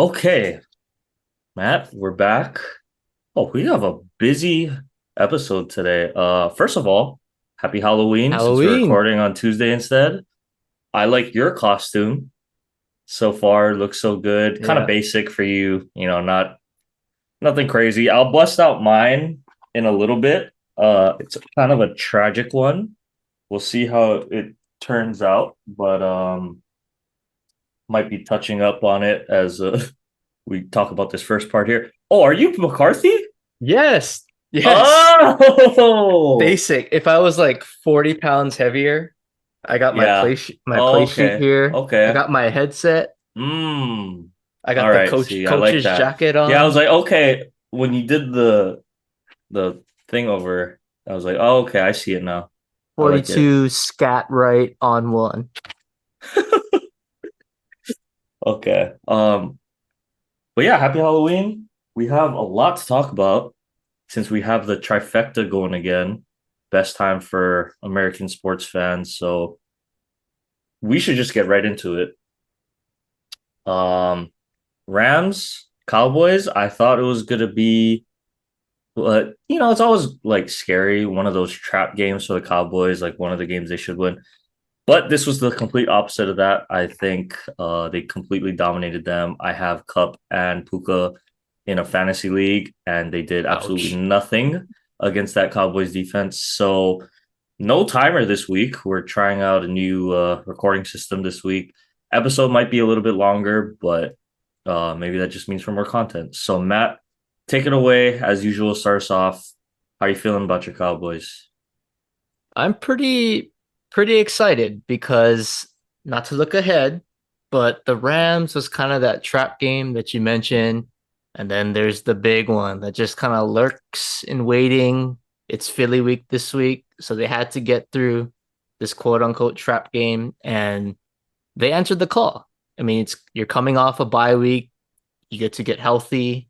Okay, Matt, we're back. Oh, we have a busy episode today. First of all, happy Halloween since we're Halloween. recording on Tuesday instead. I like your costume so far. Looks so good. Kind of Yeah. basic for you, not nothing crazy. I'll bust out mine in a little bit. It's kind of a tragic one. We'll see how it turns out, but might be touching up on it as we talk about this first part here. Oh, are you McCarthy? Yes. Yes. Oh, Basic. If I was like 40 pounds heavier, I got yeah. my Oh, play sheet okay. here. I Okay. got my headset. Mm. I All got the right. See, I like coach's that. jacket Yeah, I was on. like, okay. When you did the thing over, I was like, oh, okay, I see it now. I like it. 42 scat right on one. Okay. But yeah, happy Halloween. We have a lot to talk about since we have the trifecta going again. Best time for American sports fans. So we should just get right into it. Um, Rams, Cowboys. I thought it was gonna be, but it's always like scary. One of those trap games for the Cowboys, like one of the games they should win. But this was the complete opposite of that. I think they completely dominated them. I have Cup and Puka in a fantasy league, and they did absolutely Ouch. nothing against that Cowboys defense. So no timer this week. We're trying out a new recording system this week. Episode might be a little bit longer, but maybe that just means for more content. So Matt, take it away as usual. Start us off. How are you feeling about your Cowboys? I'm pretty excited because not to look ahead, but the Rams was kind of that trap game that you mentioned. And then there's the big one that just kind of lurks in waiting. It's Philly week this week, so they had to get through this quote unquote trap game and they answered the call. I mean, it's you're coming off a bye week, you get to get healthy,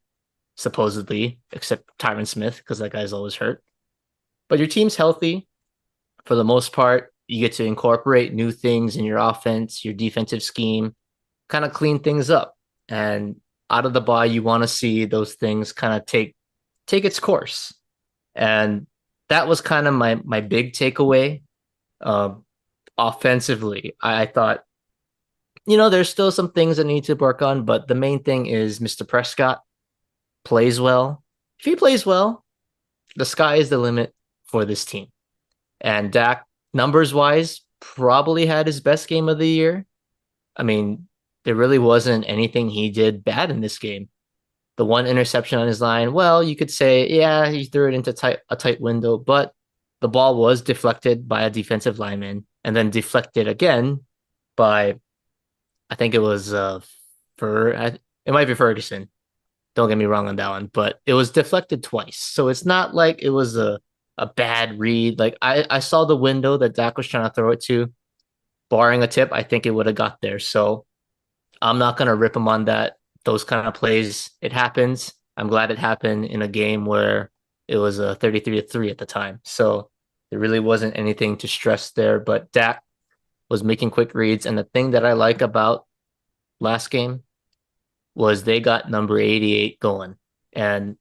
supposedly, except Tyron Smith, because that guy's always hurt. But your team's healthy for the most part. You get to incorporate new things in your offense, your defensive scheme, kind of clean things up. And out of the bye, you want to see those things kind of take its course. And that was kind of my big takeaway. Uh, Offensively, I thought, there's still some things that need to work on, but the main thing is Mr. Prescott plays well. If he plays well, the sky is the limit for this team. And Dak, numbers wise, probably had his best game of the year. I mean, there really wasn't anything he did bad in this game. The one interception on his line, well, you could say, yeah, he threw it into a tight window, but the ball was deflected by a defensive lineman and then deflected again by, I think it was it might be Ferguson. Don't get me wrong on that one, but it was deflected twice. So it's not like it was a bad read. Like I saw the window that Dak was trying to throw it to. Barring a tip, I think it would have got there. So I'm not gonna rip him on that. Those kind of plays, it happens. I'm glad it happened in a game where it was a 33-3 at the time. So there really wasn't anything to stress there. But Dak was making quick reads. And the thing that I like about last game was they got number 88 going. And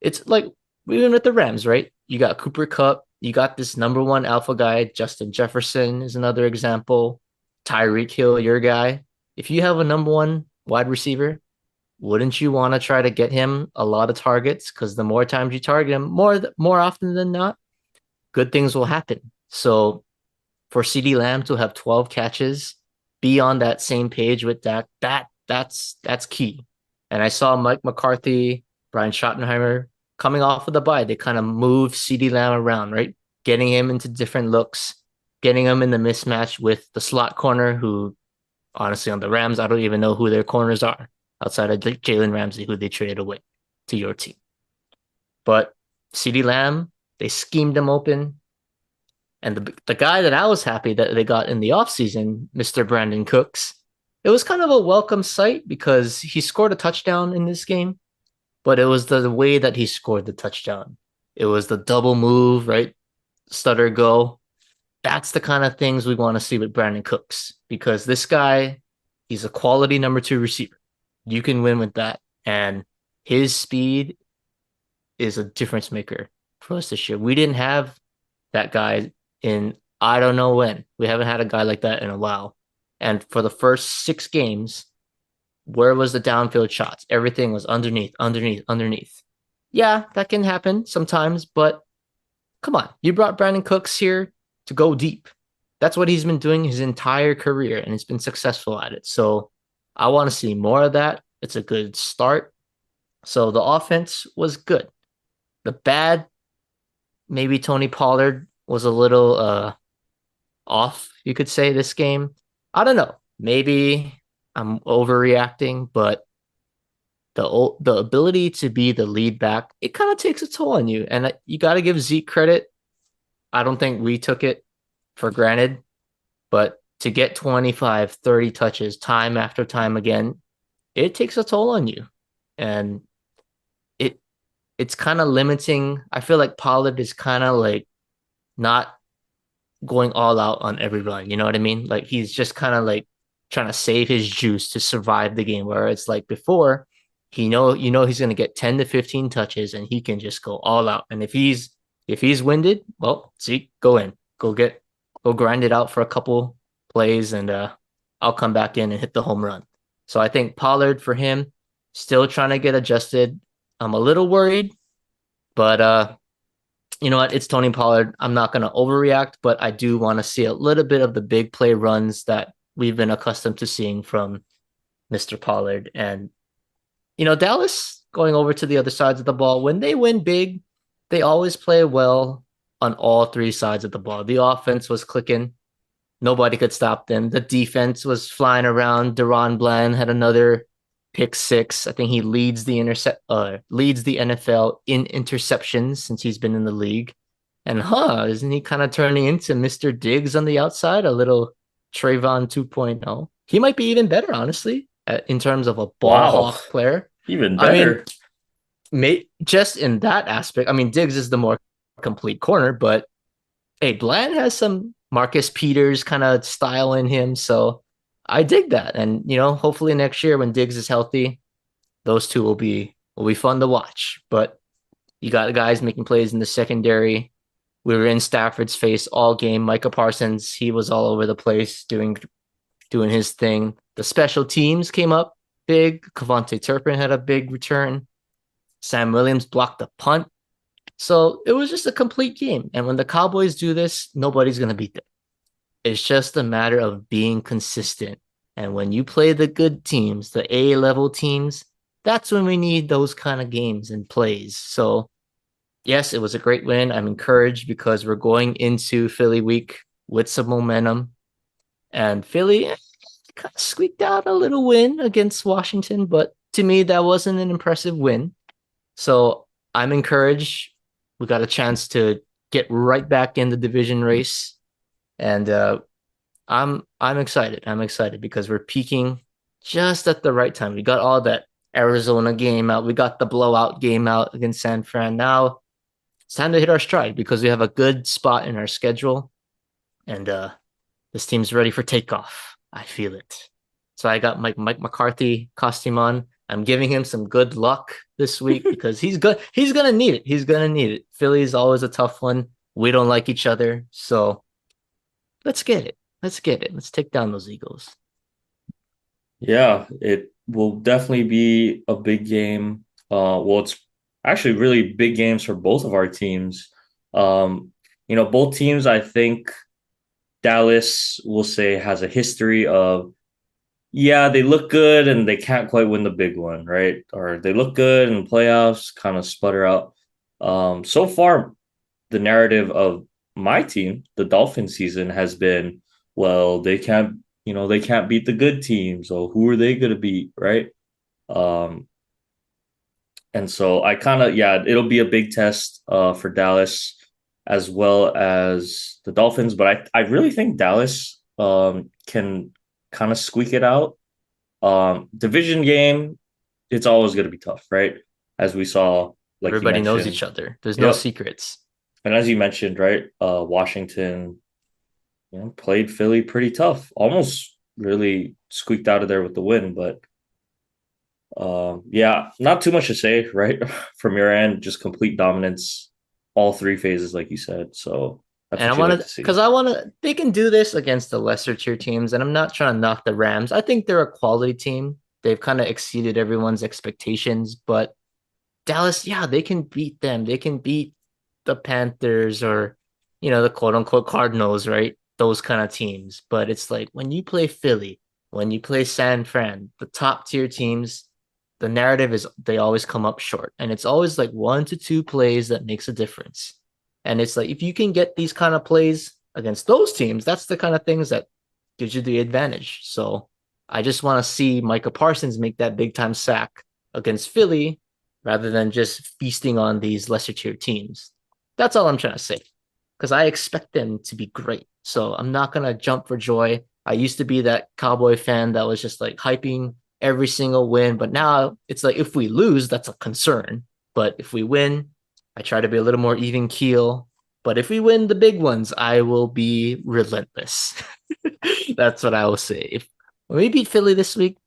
it's like even with the Rams, right? You got Cooper Cup, you got this number one alpha guy, Justin Jefferson is another example. Tyreek Hill, your guy. If you have a number one wide receiver, wouldn't you want to try to get him a lot of targets? Because the more times you target him, more often than not, good things will happen. So for CD Lamb to have 12 catches, be on that same page with that's key. And I saw Mike McCarthy, Brian Schottenheimer coming off of the bye. They kind of moved CD Lamb around, right? Getting him into different looks, getting him in the mismatch with the slot corner, who honestly on the Rams, I don't even know who their corners are outside of Jalen Ramsey, who they traded away to your team. But CD Lamb, they schemed him open. And the guy that I was happy that they got in the offseason, Mr. Brandon Cooks, it was kind of a welcome sight because he scored a touchdown in this game, but it was the way that he scored the touchdown. It was the double move, right? Stutter go. That's the kind of things we want to see with Brandon Cooks because this guy, he's a quality number two receiver. You can win with that. And his speed is a difference maker for us this year. We didn't have that guy in I don't know when. We haven't had a guy like that in a while. And for the first 6 games, where was the downfield shots? Everything was underneath, underneath, underneath. Yeah, that can happen sometimes, but come on. You brought Brandon Cooks here to go deep. That's what he's been doing his entire career, and he's been successful at it. So I want to see more of that. It's a good start. So the offense was good. The bad, maybe Tony Pollard was a little off, you could say, this game. I don't know. Maybe I'm overreacting, but the ability to be the lead back, it kind of takes a toll on you. And you got to give Zeke credit. I don't think we took it for granted, but to get 25, 30 touches time after time again, it takes a toll on you. And it it's kind of limiting. I feel like Pollard is kind of like not going all out on every run. You know what I mean? Like he's just kind of like trying to save his juice to survive the game. Where it's like before, he's gonna get 10 to 15 touches and he can just go all out. And if he's winded, well, Zeke, go in, go grind it out for a couple plays, and I'll come back in and hit the home run. So I think Pollard for him, still trying to get adjusted. I'm a little worried, but you know what? It's Tony Pollard. I'm not going to overreact, but I do want to see a little bit of the big play runs that we've been accustomed to seeing from Mr. Pollard. And, Dallas going over to the other sides of the ball, when they win big, they always play well on all 3 sides of the ball. The offense was clicking. Nobody could stop them. The defense was flying around. Deron Bland had another pick six. I think he leads the NFL in interceptions since he's been in the league. And isn't he kind of turning into Mr. Diggs on the outside, a little Trayvon 2.0? He might be even better, honestly, in terms of a ball Wow, hawk player. even I mean, better. just in that aspect, I mean, Diggs is the more complete corner, but hey, Bland has some Marcus Peters kind of style in him, so I dig that. And hopefully next year when Diggs is healthy, those two will be fun to watch. But you got guys making plays in the secondary. We were in Stafford's face all game. Micah Parsons, he was all over the place doing his thing. The special teams came up big. Cavante Turpin had a big return. Sam Williams blocked the punt. So it was just a complete game. And when the Cowboys do this, nobody's going to beat them. It's just a matter of being consistent. And when you play the good teams, the A level teams, that's when we need those kind of games and plays. So, yes, it was a great win. I'm encouraged because we're going into Philly week with some momentum. And Philly kind of squeaked out a little win against Washington, but to me, that wasn't an impressive win. So I'm encouraged. We got a chance to get right back in the division race, and I'm excited. I'm excited because we're peaking just at the right time. We got all that Arizona game out. We got the blowout game out against San Fran. Now it's time to hit our stride because we have a good spot in our schedule, and this team's ready for takeoff. I feel it. So I got Mike McCarthy costume on. I'm giving him some good luck this week because he's good. He's gonna need it. He's gonna need it. Philly's always a tough one. We don't like each other, so let's get it. Let's get it. Let's take down those Eagles. Yeah, it will definitely be a big game. Well, it's actually really big games for both of our teams. Both teams, I think Dallas will say has a history of, yeah, they look good and they can't quite win the big one, right? Or they look good in playoffs, kind of sputter out. So far, the narrative of my team, the Dolphin season, has been, well, they can't beat the good teams. So who are they going to beat, right? Um, and so I kind of, yeah, it'll be a big test for Dallas as well as the Dolphins. But I really think Dallas can kind of squeak it out. Division game, it's always going to be tough, right? As we saw, like you Everybody knows each mentioned. other. There's no Yep. secrets. And as you mentioned, right, Washington, played Philly pretty tough, almost really squeaked out of there with the win. But Yeah, not too much to say, right? From your end, just complete dominance, all three phases, like you said. So that's And I what you want like to to, because see. I want to, they can do this against the lesser tier teams. And I'm not trying to knock the Rams. I think they're a quality team. They've kind of exceeded everyone's expectations, but Dallas, yeah, they can beat them. They can beat the Panthers or, the quote unquote Cardinals, right? Those kind of teams. But it's like when you play Philly, when you play San Fran, the top tier teams, the narrative is they always come up short. And it's always like 1 to 2 plays that makes a difference. And it's like if you can get these kind of plays against those teams, that's the kind of things that gives you the advantage. So I just want to see Micah Parsons make that big time sack against Philly rather than just feasting on these lesser tier teams. That's all I'm trying to say. Because I expect them to be great. So I'm not gonna jump for joy. I used to be that Cowboy fan that was just like hyping every single win, but now it's like if we lose, that's a concern. But if we win, I try to be a little more even keel. But if we win the big ones, I will be relentless. That's what I will say. If when we beat Philly this week,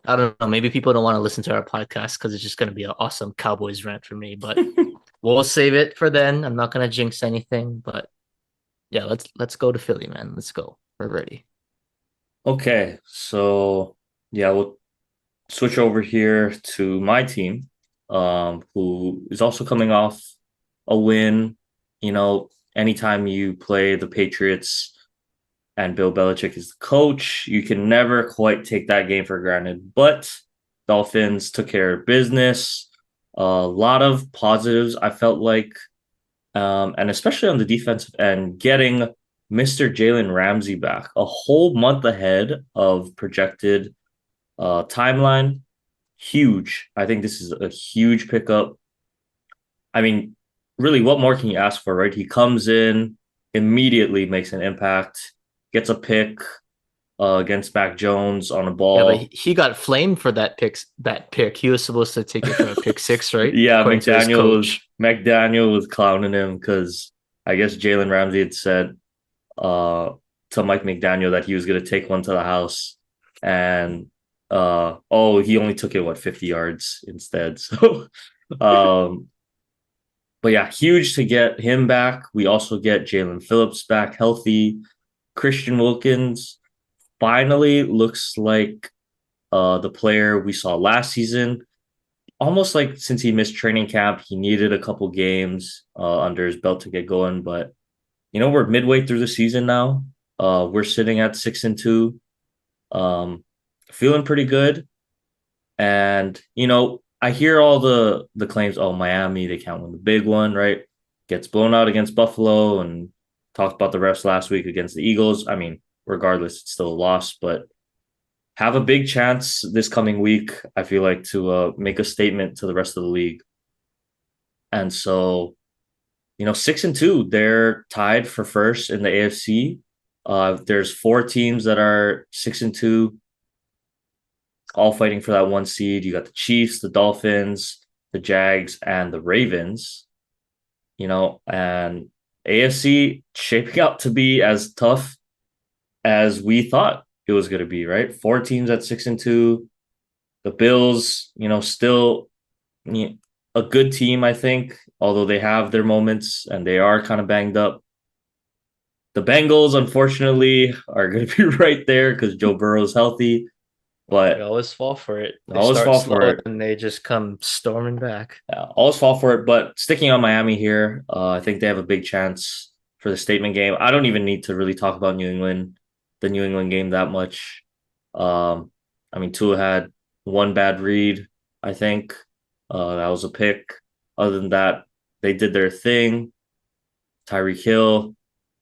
I don't know. Maybe people don't want to listen to our podcast because it's just going to be an awesome Cowboys rant for me. But we'll save it for then. I'm not going to jinx anything. But yeah, let's go to Philly, man. Let's go. We're ready. Okay, so yeah, we'll switch over here to my team, who is also coming off a win. You know, anytime you play the Patriots and Bill Belichick is the coach, you can never quite take that game for granted. But Dolphins took care of business. A lot of positives, I felt like, and especially on the defensive end, getting Mr. Jalen Ramsey back a whole month ahead of projected timeline. Huge. I think this is a huge pickup. I mean, really, what more can you ask for, right? He comes in, immediately makes an impact, gets a pick against Mac Jones on a Yeah, but ball. he got flamed for that pick. That pick, he was supposed to take it for a pick six, right? Yeah, According to his coach. McDaniel was clowning him because I guess Jalen Ramsey had said uh to Mike McDaniel that he was gonna take one to the house, and oh, he only took it, what, 50 yards instead. So um but yeah, huge to get him back. We also get Jalen Phillips back healthy. Christian Wilkins finally looks like the player we saw last season. Almost like since he missed training camp, he needed a couple games under his belt to get going. But we're midway through the season now. We're sitting at 6-2, um, feeling pretty good. And I hear all the claims. Oh, Miami, they can't win the big one, right? Gets blown out against Buffalo, and talked about the refs last week against the Eagles. I mean, regardless, it's still a loss, but have a big chance this coming week, I feel like, to make a statement to the rest of the league. And so, 6-2, they're tied for first in the AFC. There's four teams that are 6-2, all fighting for that one seed. You got the Chiefs, the Dolphins, the Jags, and the Ravens. And AFC shaping up to be as tough as we thought it was going to be, right? Four teams at 6-2. The Bills, still a good team, I think, although they have their moments and they are kind of banged up. The Bengals, unfortunately, are going to be right there because Joe Burrow's healthy, They but always fall for it. I They always start fall for slow it. and they just come storming back. Always fall for it. But sticking on Miami here, I think they have a big chance for the statement game. I don't even need to really talk about the New England game that much. Um, I mean, Tua had one bad read, I think. That was a pick. Other than that, they did their thing. Tyreek Hill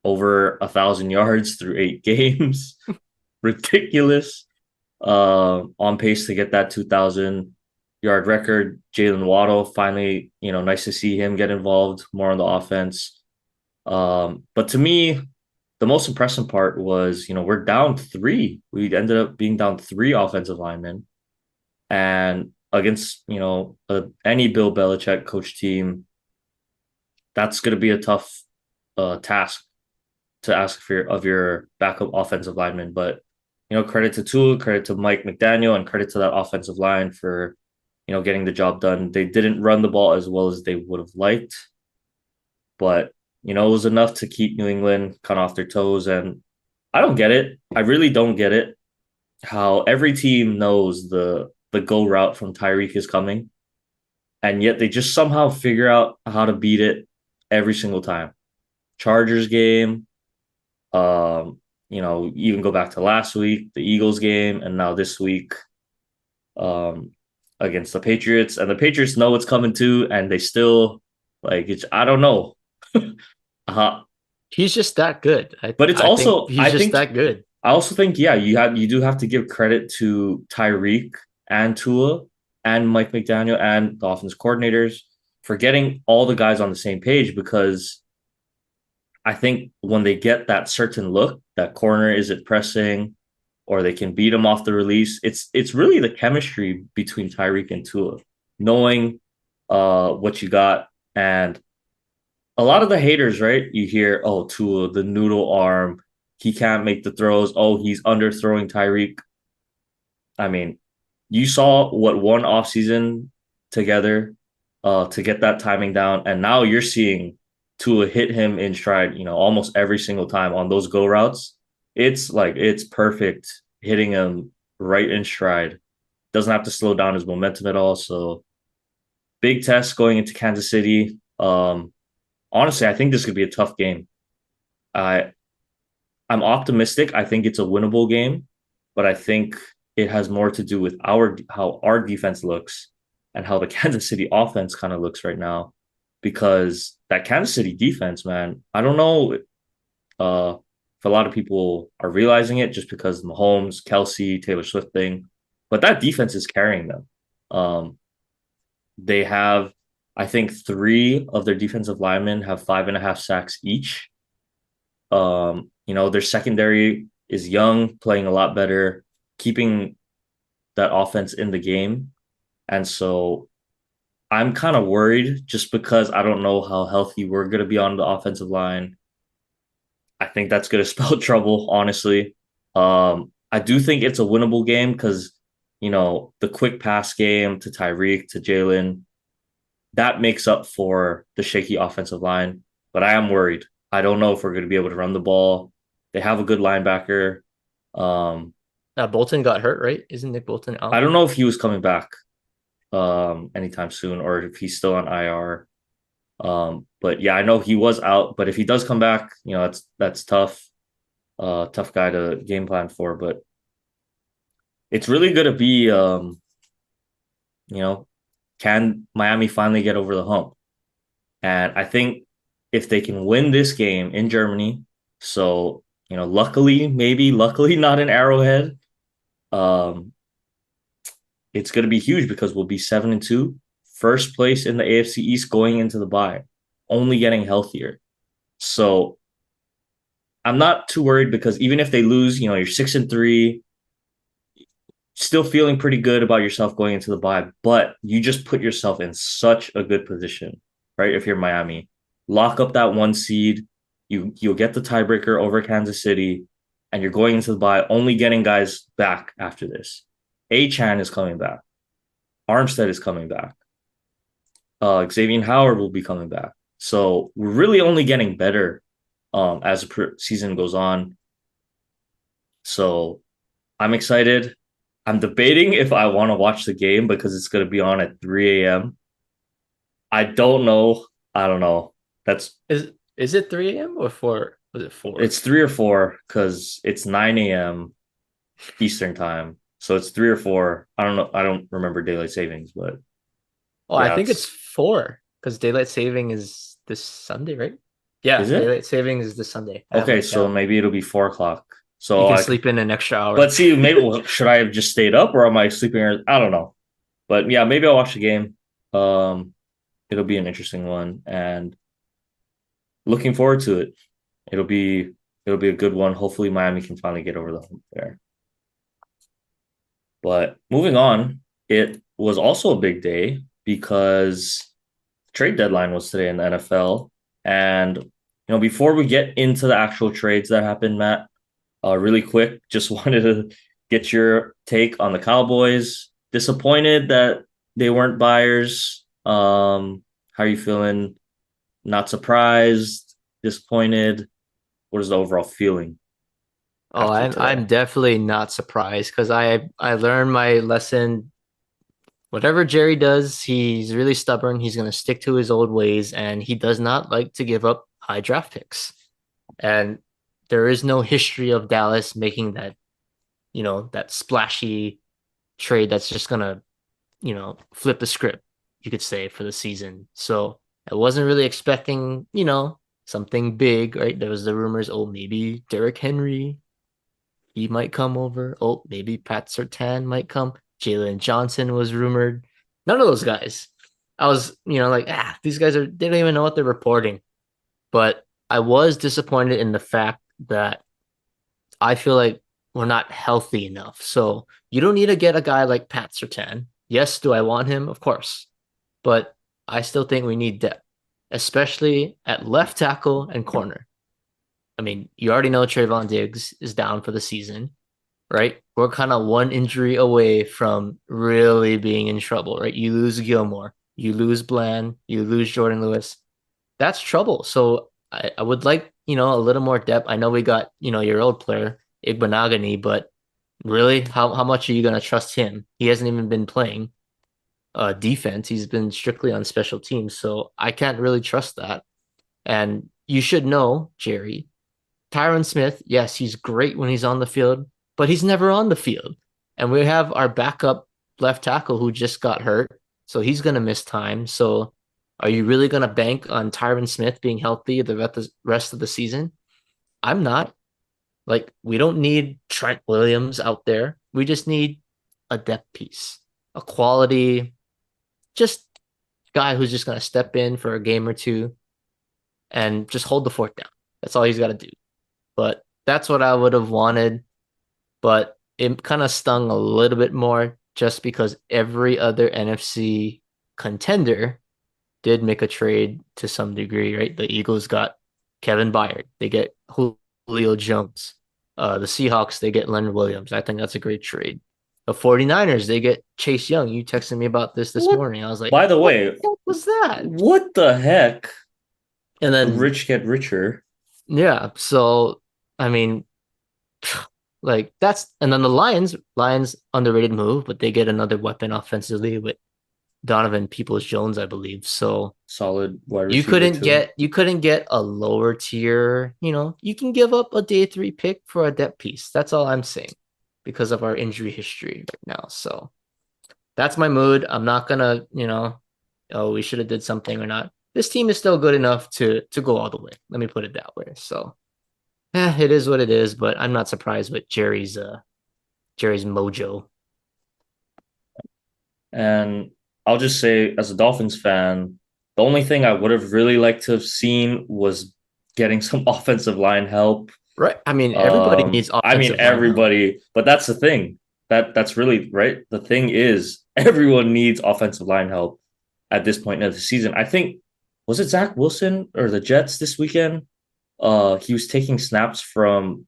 over 1,000 yards through 8 games. Ridiculous. On pace to get that 2,000 yard record. Jalen Waddle, finally, nice to see him get involved more on the offense. But to me, the most impressive part was, we're down three. We ended up being down three offensive linemen. And against, any Bill Belichick coach team, that's going to be a tough task to ask for of your backup offensive lineman. But credit to Tua, credit to Mike McDaniel, and credit to that offensive line for, getting the job done. They didn't run the ball as well as they would have liked, but it was enough to keep New England kind of off their toes. And I don't get it. I really don't get it. How every team knows the go route from Tyreek is coming, and yet they just somehow figure out how to beat it every single time. Chargers game, even go back to last week, the Eagles game, and now this week, um, against the Patriots. And the Patriots know it's coming too, and they still I don't know. uh, He's just that good. but it's I think also he's just that good. I also think yeah, you do have to give credit to Tyreek and Tua and Mike McDaniel and the offense coordinators for getting all the guys on the same page, because I think when they get that certain look, that corner isn't pressing, or they can beat him off the release. It's really the chemistry between Tyreek and Tua, knowing what you got. And a lot of the haters, right? You hear, oh, Tua, the noodle arm, he can't make the throws. Oh, he's underthrowing Tyreek. I mean, you saw what one offseason together to get that timing down, and now you're seeing Tua hit him in stride, almost every single time on those go routes. It's perfect hitting him right in stride. Doesn't have to slow down his momentum at all. So big test going into Kansas City. Honestly, I think this could be a tough game. I I'm optimistic. I think it's a winnable game, but I think it has more to do with our how our defense looks and how the Kansas City offense kind of looks right now. Because that Kansas City defense, man, I don't know if a lot of people are realizing it just because Mahomes, Kelsey, Taylor Swift thing, but that defense is carrying them. Um, they have, I think, three of their defensive linemen have 5.5 sacks each. Their secondary is young, playing a lot better, keeping that offense in the game. And so I'm kind of worried just because I don't know how healthy we're going to be on the offensive line. I think that's going to spell trouble, honestly. I do think it's a winnable game because, the quick pass game to Tyreek, to Jalen, that makes up for the shaky offensive line. But I am worried. I don't know if we're going to be able to run the ball. They have a good linebacker. Um, Bolton got hurt, right? Isn't Nick Bolton I out? don't know if he was coming back anytime soon or if he's still on IR. But yeah, I know he was out. But if he does come back, that's tough. Tough guy to game plan for. But it's really going to be, you know, can Miami finally get over the hump? And I think if they can win this game in Germany, so luckily not in Arrowhead, um, it's going to be huge because we'll be 7-2, first place in the AFC East going into the bye, only getting healthier. So I'm not too worried because even if they lose, you're 6-3, still feeling pretty good about yourself going into the bye, but you just put yourself in such a good position, right? If you're Miami, lock up that one seed, you'll get the tiebreaker over Kansas City, and you're going into the bye only getting guys back after this. Chan is coming back. Armstead is coming back. Xavier Howard will be coming back. So we're really only getting better as the season goes on. So I'm excited. I'm debating if I want to watch the game because it's going to be on at 3 a.m. I don't know. I don't know. That's Is it 3 a.m. or 4? Was it 4? It's 3 or 4 because it's 9 a.m. Eastern time. So it's 3 or 4. I don't know. I don't remember daylight savings, but Oh, I yeah, think it's 4 because daylight saving is this Sunday, right? Yeah, is it? daylight saving is this Sunday. I have Okay, my so account. maybe it'll be 4 o'clock. You So can I, sleep in an extra but hour. see, maybe should I have just stayed up or am I sleeping? I don't know. But yeah, maybe I'll watch the game. Um, it'll be an interesting one, and looking forward to it. It'll be it'll be a good one. Hopefully, Miami can finally get over the hump there. But moving on, it was also a big day because trade deadline was today in the NFL. And before we get into the actual trades that happened, Matt, really quick, just wanted to get your take on the Cowboys. Disappointed that they weren't buyers. How are you feeling? Not surprised, disappointed. What is the overall feeling Oh, after I'm today? definitely not surprised because I learned my lesson. Whatever Jerry does, he's really stubborn. He's going to stick to his old ways, and he does not like to give up high draft picks. And there is no history of Dallas making that, that splashy trade that's just going to, flip the script, you could say, for the season. So I wasn't really expecting, something big, right? There was the rumors, oh, maybe Derrick Henry, he might come over. Oh, maybe Pat Surtain might come. Jalen Johnson was rumored. None of those guys. I was, like, these guys they don't even know what they're reporting. But I was disappointed in the fact that I feel like we're not healthy enough. So you don't need to get a guy like Pat Surtain. Yes, do I want him? Of course. But I still think we need depth, especially at left tackle and corner. I mean, you already know Trayvon Diggs is down for the season, right? We're kind of one injury away from really being in trouble, right? You lose Gilmore, you lose Bland, you lose Jordan Lewis. That's trouble. So I would like, a little more depth. I know we got, your old player, Igbenogany, but really, how much are you going to trust him? He hasn't even been playing defense. He's been strictly on special teams. So I can't really trust that. And you should know, Jerry, Tyron Smith, yes, he's great when he's on the field, but he's never on the field. And we have our backup left tackle who just got hurt, so he's going to miss time. So are you really going to bank on Tyron Smith being healthy the rest of the season? I'm not. Like, we don't need Trent Williams out there. We just need a depth piece, a quality, just guy who's just going to step in for a game or two and just hold the fort down. That's all he's got to do. But that's what I would have wanted. But it kind of stung a little bit more just because every other NFC contender did make a trade to some degree, right? The Eagles got Kevin Byard, they get Julio Jones. The Seahawks, they get Leonard Williams. I think that's a great trade. The 49ers, they get Chase Young. You texted me about this What? morning. I was like, By the what way, the heck was that? what the heck? And The then, rich get richer. yeah, so I mean, like that's and then the Lions underrated move, but they get another weapon offensively with Donovan Peoples Jones, I believe. So Solid wide you receiver couldn't too. get you couldn't get a lower tier, you can give up a day three pick for a depth piece. That's all I'm saying because of our injury history right now. So that's my mood. I'm not gonna, oh, we should have did something or not. This team is still good enough to go all the way. Let me put it that way. So it is what it is, but I'm not surprised with Jerry's mojo. And I'll just say, as a Dolphins fan, the only thing I would have really liked to have seen was getting some offensive line help. Right. I mean, everybody needs I mean offensive line help. everybody, but that's the thing. That's really right. The thing is, everyone needs offensive line help at this point of the season. I think was it Zach Wilson or the Jets this weekend? He was taking snaps from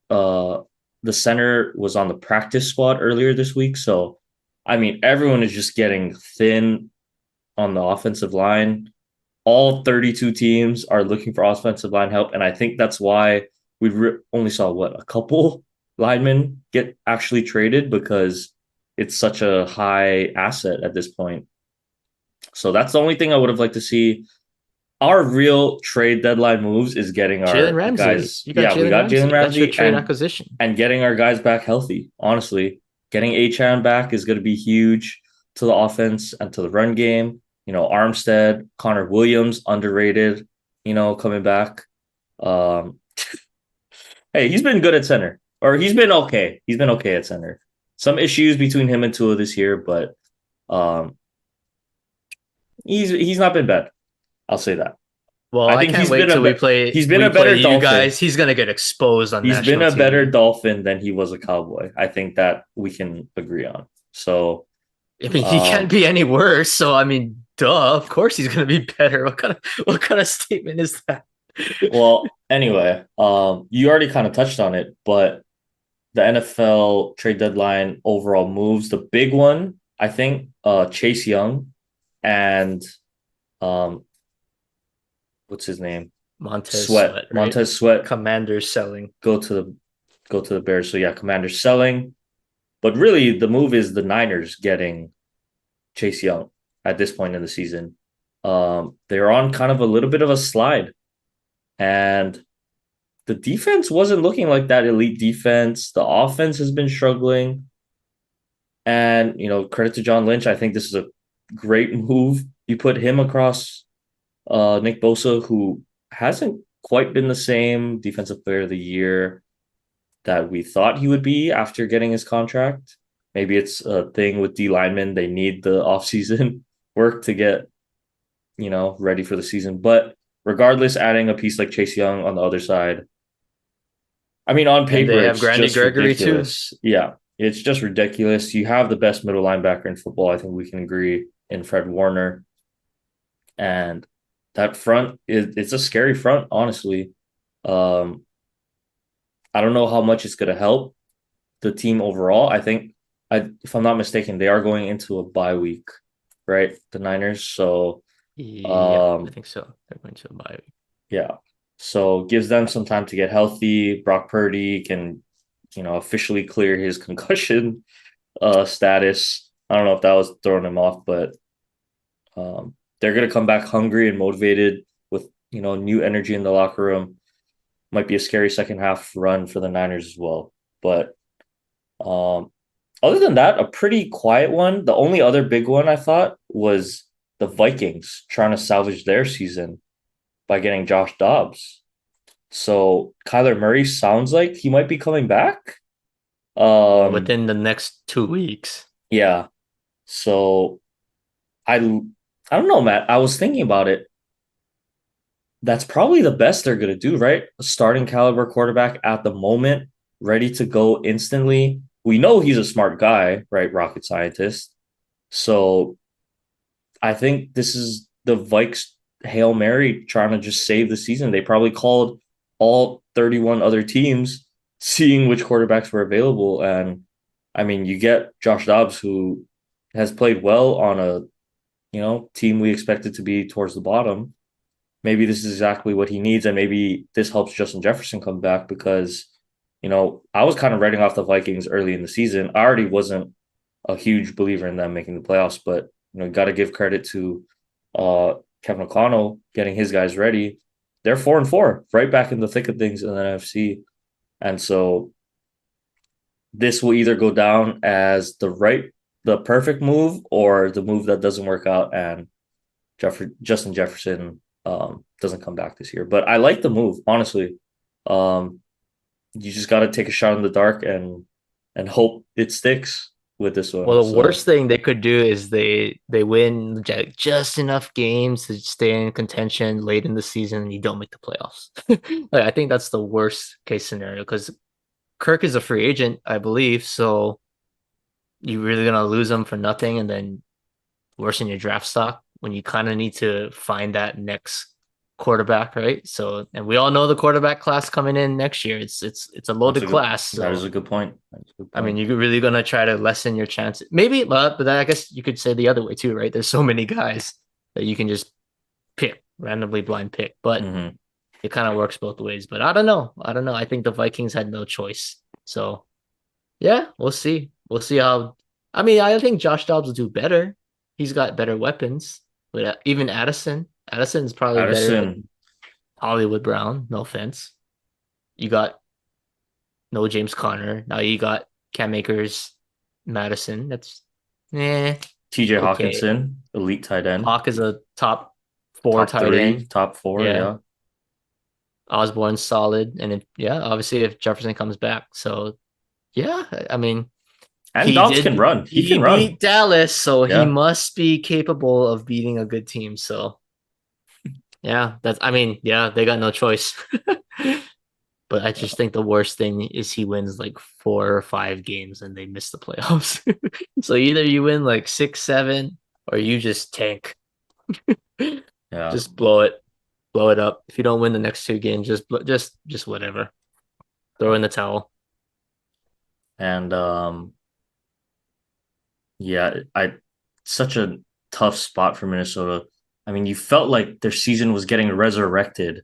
uh the center was on the practice squad earlier this week. So I mean, everyone is just getting thin on the offensive line. All 32 teams are looking for offensive line help, and I think that's why only saw a couple linemen get actually traded because it's such a high asset at this point. So that's the only thing I would have liked to see. Our real trade deadline moves is getting Jalen our Ramsey. guys. You got Yeah, we Jalen got Jalen Ramsey. That's your Ramsey trade acquisition. and getting our guys back healthy. Honestly, getting Achan back is going to be huge to the offense and to the run game. Armstead, Connor Williams, underrated. Coming back. Um, hey, he's been good at center, or he's been okay. He's been okay at center. Some issues between him and Tua this year, but um, he's not been bad. I'll say that. Well, I I think can't wait till we play he's been we a play better you Dolphin. guys. He's gonna get exposed on He's been national a better TV. Dolphin than he was a Cowboy. I think that we can agree on. So, I mean, he can't um, be any worse. So I mean, duh. Of course he's gonna be better. What kind of statement is that? well, anyway, you already kind of touched on it, but the NFL trade deadline overall moves. The big one, I think, Chase Young and um, what's his name? Montez Sweat. Sweat, right? Montez Sweat Commanders selling. go to the go to the Bears. So yeah, Commanders selling. But really the move is the Niners getting Chase Young at this point in the season. They're on kind of a little bit of a slide. And the defense wasn't looking like that elite defense. The offense has been struggling. And, credit to John Lynch. I think this is a great move. You put him across Nick Bosa, who hasn't quite been the same defensive player of the year that we thought he would be after getting his contract. Maybe it's a thing with D linemen. They need the offseason work to get, ready for the season. But regardless, adding a piece like Chase Young on the other side, I mean, on And they paper, have it's Grandy just Gregory too. ridiculous. Yeah, it's just ridiculous. You have the best middle linebacker in football. I think we can agree in Fred Warner. And that front it's a scary front, honestly. Um, I don't know how much it's going to help the team overall. I think, if I'm not mistaken, they are going into a bye week, right? The Niners. So, Yeah, I um, think so. They're going to buy. yeah. So gives them some time to get healthy. Brock Purdy can, officially clear his concussion status. I don't know if that was throwing him off, but they're gonna come back hungry and motivated with new energy in the locker room. Might be a scary second half run for the Niners as well. But um, other than that, a pretty quiet one. The only other big one I thought was the Vikings trying to salvage their season by getting Josh Dobbs. So Kyler Murray sounds like he might be coming back. Um, Within the next 2 weeks. yeah. So I I don't know, Matt. I was thinking about it. That's probably the best they're gonna do, right? A starting caliber quarterback at the moment, ready to go instantly. We know he's a smart guy, right? Rocket scientist. So I think this is the Vikes Hail Mary trying to just save the season. They probably called all 31 other teams, seeing which quarterbacks were available. And I mean, you get Josh Dobbs, who has played well on a team we expected to be towards the bottom. Maybe this is exactly what he needs, and maybe this helps Justin Jefferson come back because, I was kind of writing off the Vikings early in the season. I already wasn't a huge believer in them making the playoffs, but got to give credit to Kevin O'Connell getting his guys ready. They're 4-4, right back in the thick of things in the NFC, and so this will either go down as the perfect move, or the move that doesn't work out, and Justin Jefferson doesn't come back this year. But I like the move, honestly. Um, you just got to take a shot in the dark and hope it sticks with this one. Well, the worst So thing they could do is they win just enough games to stay in contention late in the season and you don't make the playoffs. Like I think that's the worst case scenario because Kirk is a free agent, I believe. So you're really gonna lose him for nothing and then worsen your draft stock when you kind of need to find that next quarterback, right? So, and we all know the quarterback class coming in next year. It's a that's loaded a good. class. That is So, a good point. That's a good I mean, point. you're really gonna try to lessen your chances. Maybe, but then I guess you could say the other way too, right? There's so many guys that you can just pick randomly blind pick, but Mm-hmm. it kind of works both ways. But I don't know. I don't know. I think the Vikings had no choice. So yeah, we'll see. We'll see how. I mean, I think Josh Dobbs will do better. He's got better weapons, but even Addison's probably better Addison, than Hollywood Brown. No offense. You got no James Conner. Now you got Cam Akers, Madison. That's TJ okay. Hawkinson, elite tight end, Hawk is a top four top tight three, end. top four. Yeah. Yeah, Osborne's solid. And yeah, obviously if Jefferson comes back. So yeah, I mean, and Dobbs can run. He he can run. beat Dallas, so he Yeah, must be capable of beating a good team. So yeah, that's I mean, yeah, they got no choice. But I just think the worst thing is he wins like 4 or 5 games and they miss the playoffs. So either you win like 6, 7, or you just tank. yeah. Just blow it up. If you don't win the next 2 games, just whatever. Throw in the towel. And yeah, I such a tough spot for Minnesota. I mean, you felt like their season was getting resurrected.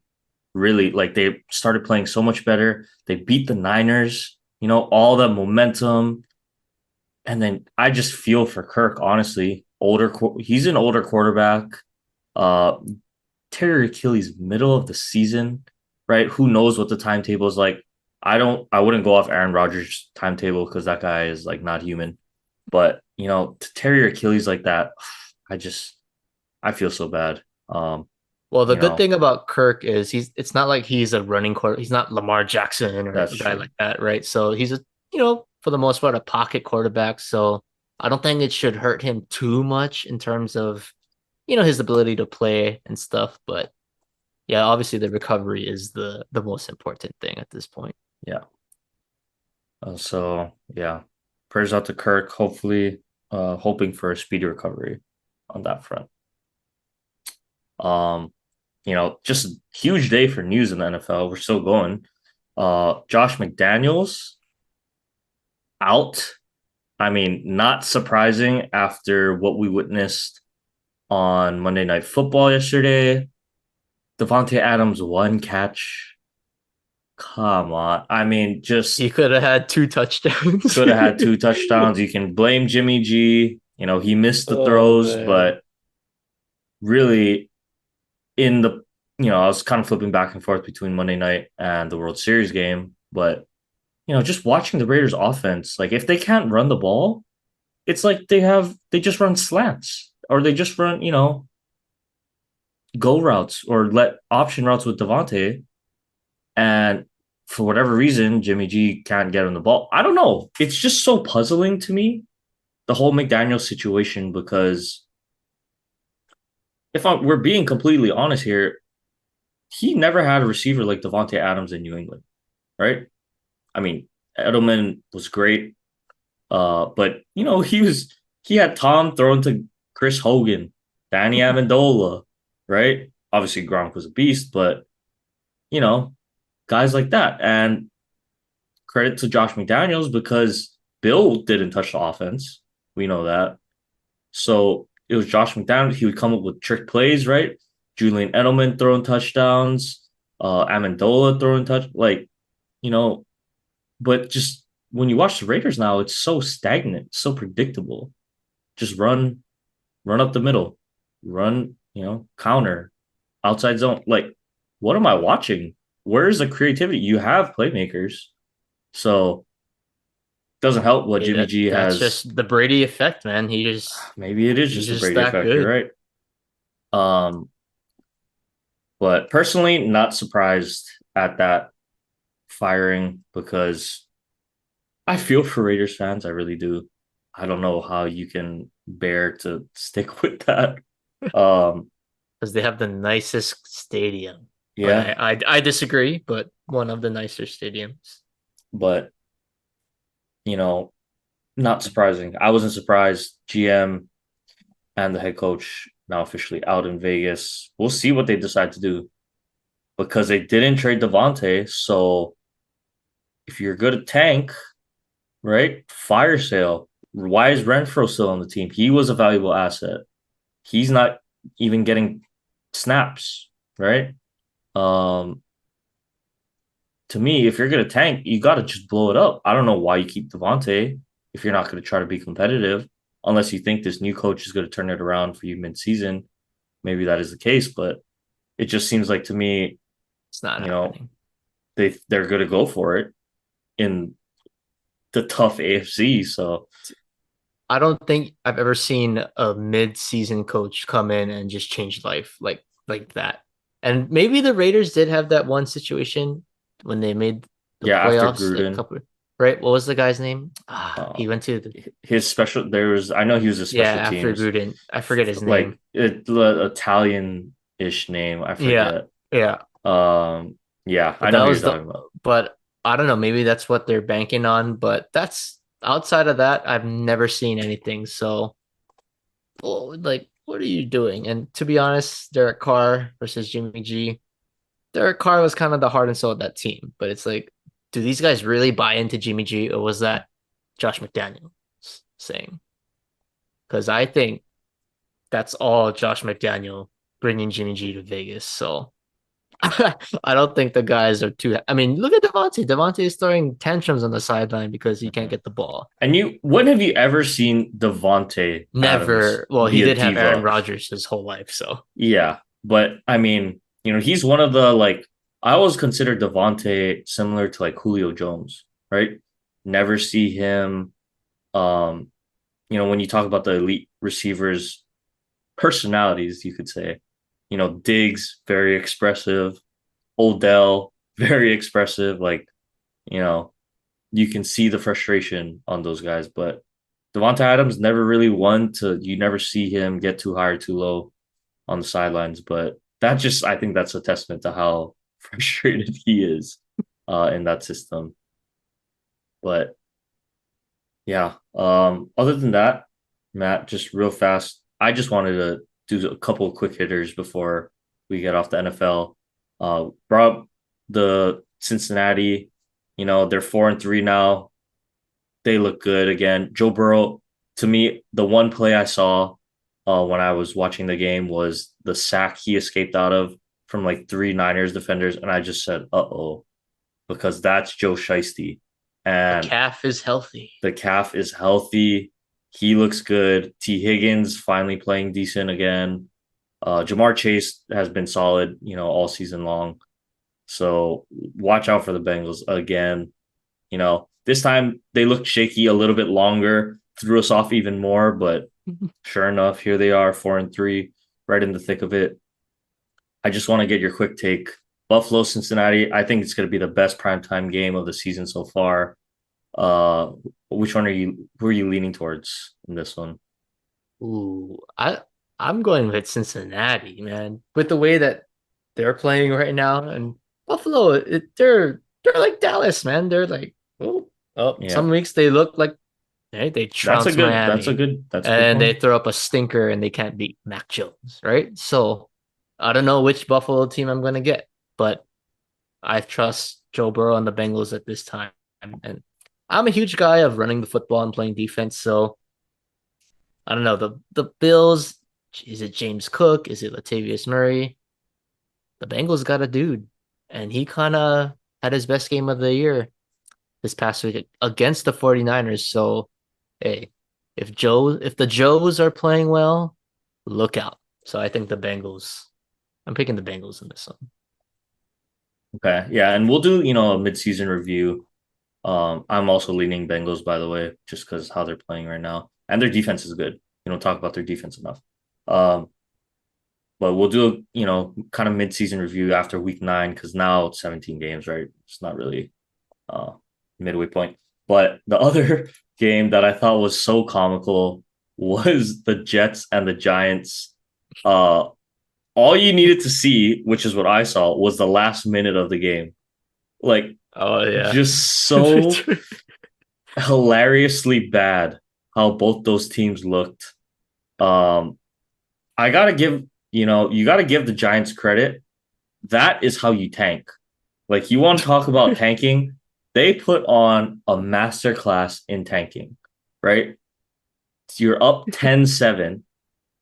Really, like they started playing so much better. They beat the Niners, all the momentum. And then I just feel for Kirk, honestly. He's an older quarterback. Uh, Terry Achilles, middle of the season, right? Who knows what the timetable is like? I wouldn't go off Aaron Rodgers' timetable because that guy is like not human. But to Terry Achilles like that, I just I feel so bad. Well, the You good know, thing about Kirk is it's not like he's a running quarter. He's not Lamar Jackson or that's a guy true. like that, right? So he's for the most part, a pocket quarterback. So I don't think it should hurt him too much in terms of, his ability to play and stuff. But yeah, obviously the recovery is the most important thing at this point. Yeah. So yeah, prayers out to Kirk. Hopefully, hoping for a speedy recovery on that front. Um, just a huge day for news in the NFL. We're still going. Josh McDaniels out. I mean, not surprising after what we witnessed on Monday Night Football yesterday. Devontae Adams one catch. Come on. I mean, He just could have had two touchdowns. could have had two touchdowns. You can blame Jimmy G. He missed the Oh throws, man. but really in the I was kind of flipping back and forth between Monday night and the World Series game, but just watching the Raiders offense, like if they can't run the ball, it's like they just run slants or they just run, go routes or let option routes with Devontae. And for whatever reason, Jimmy G can't get him the ball. I don't know. It's just so puzzling to me, the whole McDaniel situation, because we're being completely honest here, he never had a receiver like Devontae Adams in New England, right? I mean, Edelman was great, but he had Tom thrown to Chris Hogan, Danny Amendola, right? Obviously, Gronk was a beast, but you know, guys like that. And credit to Josh McDaniels because Bill didn't touch the offense. We know that. So it was Josh McDaniels. He would come up with trick plays, right? Julian Edelman throwing touchdowns, Amendola throwing you know, but just when you watch the Raiders now, it's so stagnant, so predictable. Just run up the middle, run, counter, outside zone. Like, what am I watching? Where's the creativity? You have playmakers, so doesn't help what Hey, Jimmy G that's has. just the Brady effect, man. Maybe it is He's just a just Brady that effect. You're good. right. Um, but personally, not surprised at that firing because I feel for Raiders fans. I really do. I don't know how you can bear to stick with that. Um, Because they have the nicest stadium. But yeah, I disagree, but one of the nicer stadiums. but you know, not surprising. I wasn't surprised. GM and the head coach now officially out in Vegas. We'll see what they decide to do because they didn't trade Devontae. So if you're good at tank, right? Fire sale. Why is Renfro still on the team? He was a valuable asset. He's not even getting snaps, right? Um, to me, if you're gonna tank, you gotta just blow it up. I don't know why you keep Devontae if you're not gonna try to be competitive, unless you think this new coach is gonna turn it around for you mid-season. Maybe that is the case, but it just seems like to me, It's not you know, happening. they're gonna go for it in the tough AFC. So I don't think I've ever seen a mid-season coach come in and just change life like that. And maybe the Raiders did have that one situation when they made the yeah, after playoffs like a Gruden, couple, right? What was the guy's name? He uh, went to the his special there was I know he was a yeah, special after teams Gruden. I forget his name. like Italian ish name. I Yeah. forget. Yeah. Yeah, I But know that who you're was the talking about. but I don't know, maybe that's what they're banking on, but that's outside of that, I've never seen anything. So, well, like, what are you doing? And to be honest, Derek Carr versus Jimmy G, Derek Carr was kind of the heart and soul of that team. But it's like, do these guys really buy into Jimmy G, or was that Josh McDaniels saying, because I think that's all Josh McDaniel bringing Jimmy G to Vegas. So I don't think the guys are too. I mean, look at Devontae. Devontae is throwing tantrums on the sideline because he can't Mhm. get the ball. And when have you ever seen Devonte Adams Never. Well, he be a did have Aaron diva? Rodgers his whole life, so Yeah, but I mean, he's one of the like I always consider Devonte similar to like Julio Jones, right? Never see him. Um, when you talk about the elite receivers, personalities, you could say, Diggs very expressive, Odell very expressive. Like, you know, you can see the frustration on those guys, but Devonte Adams never really won to. You never see him get too high or too low on the sidelines, but I think that's a testament to how frustrated he is in that system. But yeah, other than that, Matt, just real fast, I just wanted to do a couple of quick hitters before we get off the NFL. Brought up the Cincinnati, they're 4-3 now. They look good again. Joe Burrow, to me, the one play I saw when I was watching the game was the sack he escaped out of from like three Niners defenders, and I just said, "Uh oh," because that's Joe Shiesty, the and calf is healthy. the calf is healthy. He looks good. T. Higgins finally playing decent again. Jamar Chase has been solid, all season long. So watch out for the Bengals again. This time they looked shaky a little bit longer, threw us off even more, but sure enough, here they are, 4-3, right in the thick of it. I just want to get your quick take. Buffalo, Cincinnati. I think it's going to be the best primetime game of the season so far. Uh, which one who are you leaning towards in this one? Ooh, I'm going with Cincinnati, man. With the way that they're playing right now, and Buffalo, they're like Dallas, man. They're like, Yeah, some weeks they look like they trounce Miami, that's a good and they point. throw up a stinker and they can't beat Mac Jones, right? So I don't know which Buffalo team I'm going to get, but I trust Joe Burrow and the Bengals at this time. And I'm a huge guy of running the football and playing defense, so I don't know. The Bills, is it James Cook? Is it Latavius Murray? The Bengals got a dude, and he kind of had his best game of the year this past week against the 49ers. So, hey, if the Joes are playing well, look out. So I think the Bengals. I'm picking the Bengals in this one. Okay, yeah, and we'll do a midseason review. I'm also leaning Bengals, by the way, just because how they're playing right now, and their defense is good. You don't talk about their defense enough. Um, but we'll do a kind of midseason review after week 9 because now it's 17 games, right? It's not really uh midway point. But the other game that I thought was so comical was the Jets and the Giants. Uh, all you needed to see, which is what I saw, was the last minute of the game. Like Oh yeah. just so hilariously bad how both those teams looked. Um, I gotta give you gotta give the Giants credit. That is how you tank. Like you want to talk about tanking? They put on a masterclass in tanking, right? So you're up 10-7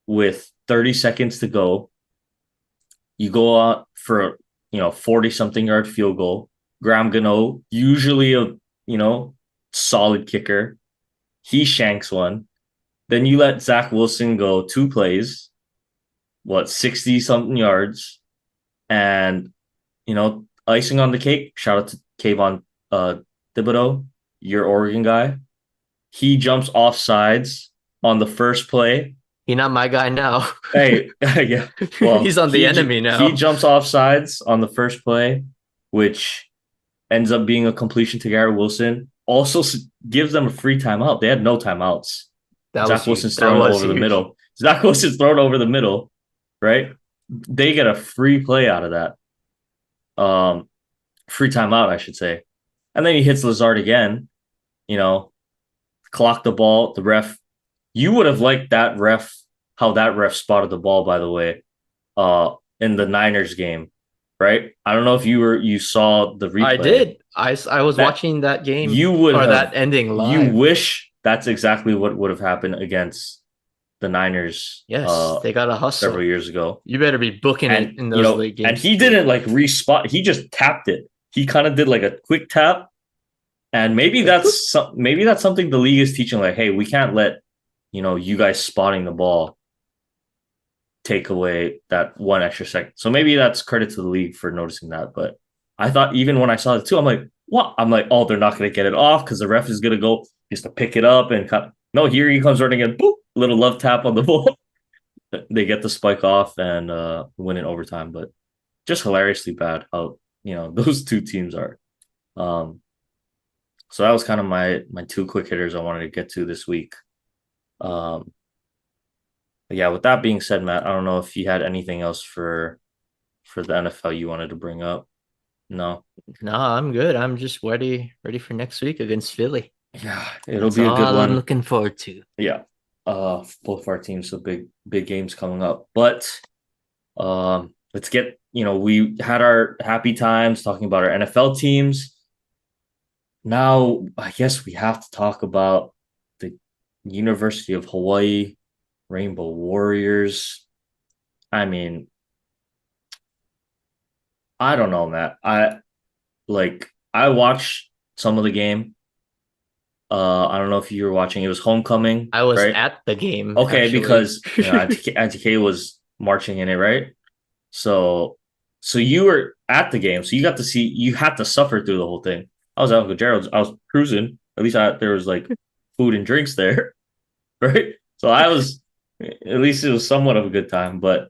with 30 seconds to go. You go out for 40 something yard field goal. Graham Gano, usually a solid kicker. He shanks one. Then you let Zach Wilson go 2 plays, 60 something yards, and icing on the cake. Shout out to Kayvon Thibodeau, your Oregon guy. He jumps off sides on the first play. He's not my guy now. Hey, yeah. Well, He's on the enemy he now. jumps off sides on the first play, which ends up being a completion to Garrett Wilson. Also gives them a free timeout. They had no timeouts. That was Zach huge. Wilson's That throwing was over the huge. middle. Zach Wilson's throwing over the middle, right? They get a free play out of that. Um, Free timeout, I should say. And then he hits Lazard again, you know, clock the ball. The ref, you would have liked that ref, how that ref spotted the ball, by the way, in the Niners game, right? I don't know if you saw the I replay. did. I was That watching that game you would or have that ending you live. wish that's exactly what would have happened against the Niners Yes, they got to several hustle. years ago. You better be booking it And in those late and games he didn't situation. like respot, he just tapped it. He kind of did like a quick tap. And maybe that's something the league is teaching, like, hey, we can't let you guys spotting the ball take away that one extra second. So maybe that's credit to the league for noticing that. But I thought even when I saw it too, I'm like, what? I'm like, oh, they're not going to get it off because the ref is going to go just to pick it up and cut. No, here he comes running in, boop, little love tap on the ball. They get the spike off and win in overtime. But just hilariously bad how those two teams are. Um, so that was kind of my two quick hitters I wanted to get to this week. Um, but yeah, with that being said, Matt, I don't know if you had anything else for the NFL you wanted to bring up. No. No, I'm good. I'm just ready for next week against Philly. Yeah, it'll That's be a good all I'm one. looking forward to. Yeah. Both of our teams, so big games coming up. But let's get, we had our happy times talking about our NFL teams. Now, I guess we have to talk about the University of Hawaii Rainbow Warriors. I mean, I don't know, Matt. I watched some of the game. I don't know if you were watching. It was homecoming, I was right? at the game Okay, actually. because Anti-K was marching in it, right? So, so you were at the game, so you got to see. You had to suffer through the whole thing. I was at Uncle Gerald's. I was cruising. At least there was like food and drinks there, right? So I was. At least it was somewhat of a good time. But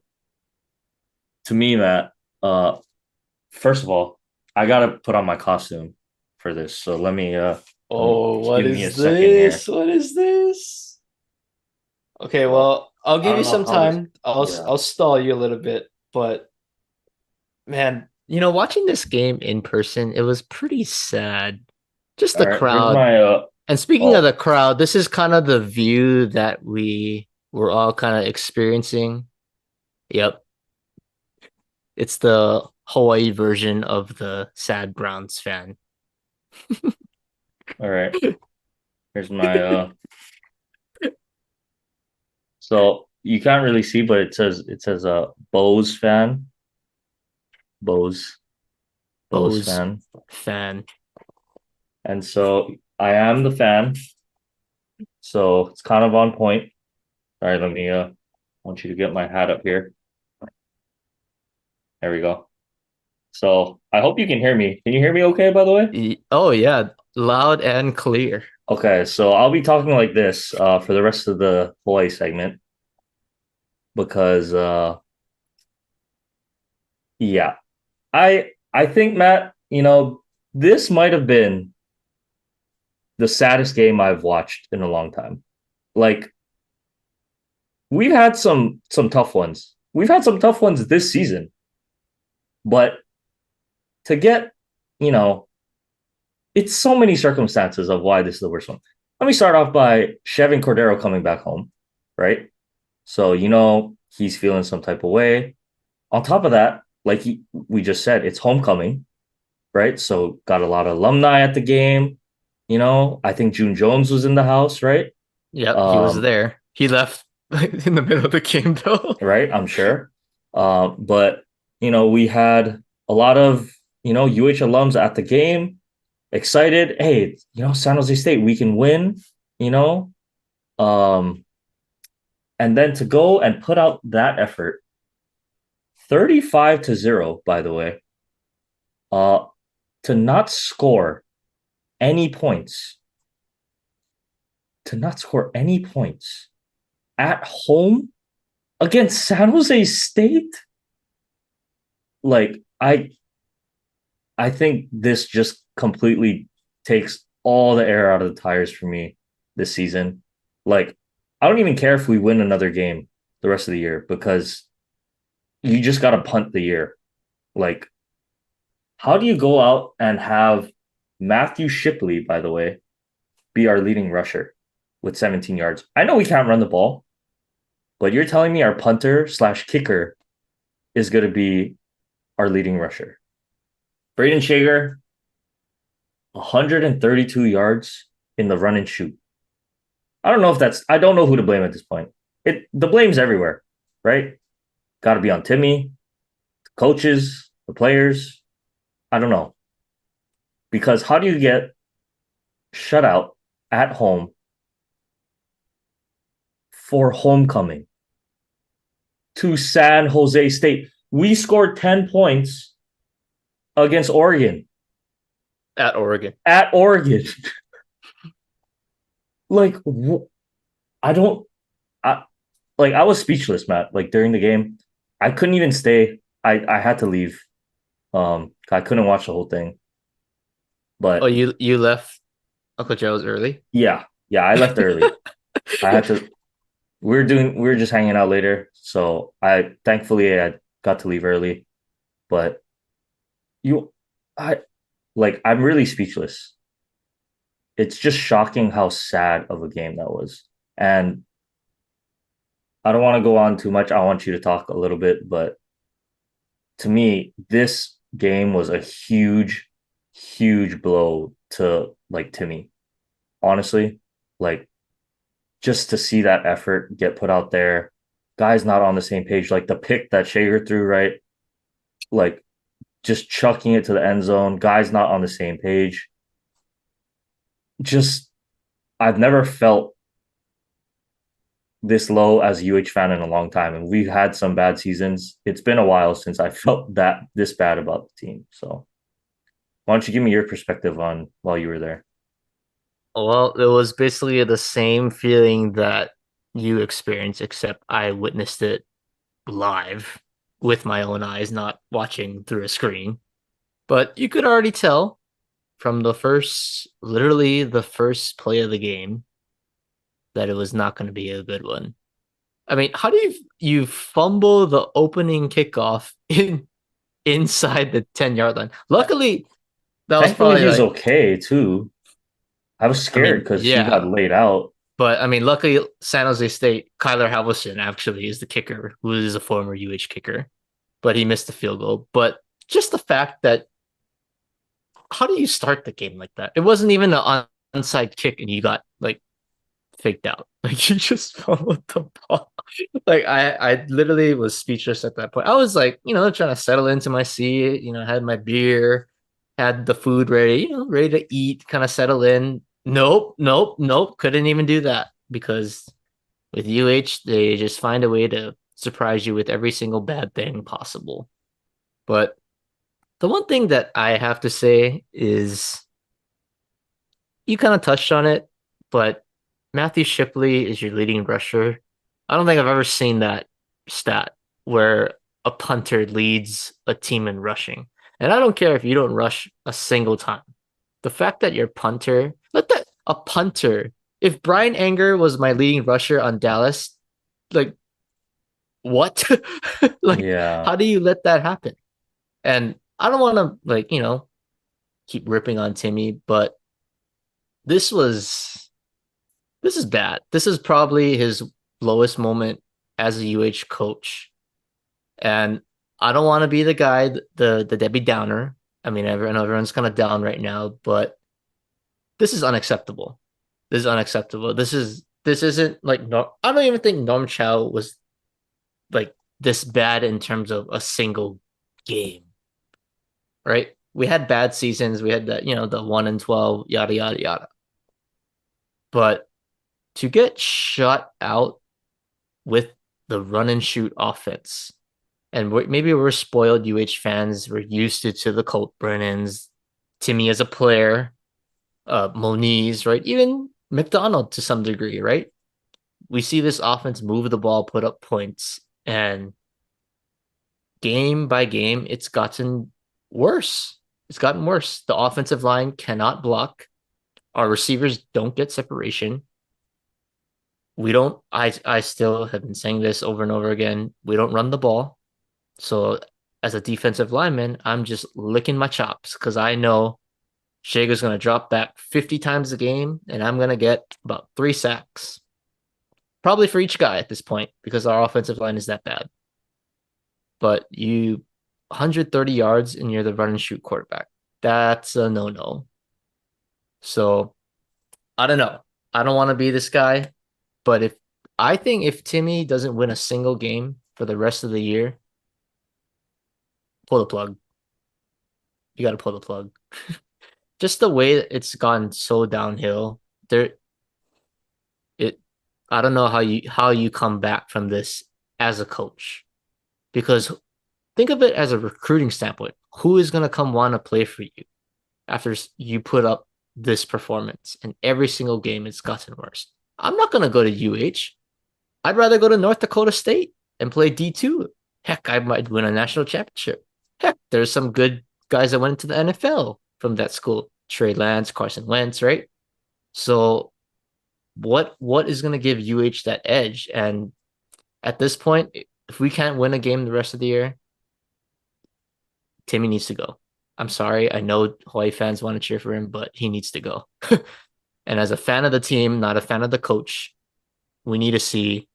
to me, Matt, uh, first of all, I gotta put on my costume for this. So let me Oh, just what give me a is second here. this? What is this? Okay, So well, I'll I give don't you know some how this. time. Yeah. I'll stall you a little bit, but man, watching this game in person, it was pretty sad. Just All the right. Here's crowd. my. And speaking of Oh, the crowd, this is kind of the view that we were all kind of experiencing. Yep, it's the Hawaii version of the sad Browns fan. all right. Here's my. So you can't really see, but it says Bose fan. Bose Bose Bose fan. fan. And so I am the fan. So it's kind of on point. All right. Let me. I want you to get my hat up here. There we go. So I hope you can hear me. Can you hear me okay, by the way? Oh yeah, loud and clear. Okay, so I'll be talking like this for the rest of the Hawaii segment because yeah, I think Matt, this might have been the saddest game I've watched in a long time. Like we've had some tough ones. We've had some tough ones this season, but to get, you know, it's so many circumstances of why this is the worst one. Let me start off by Chevin Cordero coming back home, right? So he's feeling some type of way. On top of that, like we just said, it's homecoming, right? So got a lot of alumni at the game. I think June Jones was in the house, right? Yep, he was Um, there. He left in the middle of the game though. right, I'm sure. But we had a lot of UH alums at the game, excited. Hey, San Jose State, we can win. You know, um, and then to go and put out that effort, 35-0, by the way, uh, to not score any points, to not score any points at home against San Jose State. Like I think this just completely takes all the air out of the tires for me this season. Like I don't even care if we win another game the rest of the year because you just got to punt the year. Like how do you go out and have Matthew Shipley, by the way, be our leading rusher with 17 yards? I know we can't run the ball, but you're telling me our punter slash kicker is going to be our leading rusher. Braden Shager, 132 yards in the run and shoot. I don't know if that's, I don't know who to blame at this point. The blame's everywhere, right? Got to be on Timmy, the coaches, the players. I don't know. Because how do you get shut out at home for homecoming to San Jose State? We scored 10 points against Oregon At Oregon. at Oregon. like, I don't, I, like, I was speechless, Matt. Like, during the game, I couldn't even stay. I had to leave. I couldn't watch the whole thing. Oh, But you left Uncle Joe's early? yeah, I left early. I had to. We were just hanging out later, so I thankfully I got to leave early. But you, I I'm really speechless. It's just shocking how sad of a game that was. And I don't want to go on too much. I want you to talk a little bit, but to me, this game was a huge blow to like Timmy. Honestly, like just to see that effort get put out there, guys not on the same page. Like the pick that Shager threw, right? Like just chucking it to the end zone, guys not on the same page. Just I've never felt this low as a UH fan in a long time, and we've had some bad seasons. It's been a while since I felt that this bad about the team. So why don't you give me your perspective on while you were there? Well, it was basically the same feeling that you experienced, except I witnessed it live with my own eyes, not watching through a screen. But you could already tell from literally the first play of the game, that it was not going to be a good one. I mean, how do you fumble the opening kickoff inside the 10-yard line? Luckily, that was Thankfully, probably he was like, okay too. I was I scared mean, because he got yeah, laid out. but I mean, luckily San Jose State, Kyler Halverson actually is the kicker, who is a former UH kicker, but he missed the field goal. But just the fact that, how do you start the game like that? It wasn't even an onside kick, and you got like faked out. Like you just fumbled the ball. Like I literally was speechless at that point. I was like, trying to settle into my seat, had my beer, had the food ready, ready to eat, kind of settle in. Nope, nope, nope. Couldn't even do that because with UH, they just find a way to surprise you with every single bad thing possible. But the one thing that I have to say is, you kind of touched on it, but Matthew Shipley is your leading rusher. I don't think I've ever seen that stat where a punter leads a team in rushing. And I don't care if you don't rush a single time. The fact that your punter, let that a punter, if Brian Anger was my leading rusher on Dallas, like what? Like, Yeah, how do you let that happen? And I don't want to keep ripping on Timmy, but this was this is bad. This is probably his lowest moment as a UH coach. And I don't want to be the guy, the Debbie Downer. I mean, everyone's kind of down right now, but this is unacceptable. This is unacceptable. This isn't like no. I don't even think Norm Chow was like this bad in terms of a single game, right? We had bad seasons. We had that, the 1-12, yada yada yada. But to get shut out with the run and shoot offense. And maybe we're spoiled UH fans. We're used to the Colt Brennans, Timmy as a player, Moniz, right? Even McDonald to some degree, right? We see this offense move the ball, put up points, and game by game, it's gotten worse. It's gotten worse. The offensive line cannot block. Our receivers don't get separation. We don't, I still have been saying this over and over again. We don't run the ball. So as a defensive lineman, I'm just licking my chops because I know Shager's going to drop back 50 times a game and I'm going to get about 3 sacks. Probably for each guy at this point because our offensive line is that bad. But you 130 yards and you're the run and shoot quarterback. That's a no-no. So I don't know. I don't want to be this guy, but if Timmy doesn't win a single game for the rest of the year, pull the plug. You got to pull the plug. Just the way it's gone so downhill, there it I don't know how you come back from this as a coach. Because think of it as a recruiting standpoint. Who is going to come want to play for you after you put up this performance? And every single game it's gotten worse. I'm not going to go to UH. I'd rather go to North Dakota State and play D2. Heck, I might win a national championship. Heck, there's some good guys that went into the NFL from that school. Trey Lance, Carson Wentz, right? So what is going to give UH that edge? And at this point, if we can't win a game the rest of the year, Timmy needs to go. I'm sorry. I know Hawaii fans want to cheer for him, but he needs to go. And as a fan of the team, not a fan of the coach, we need to see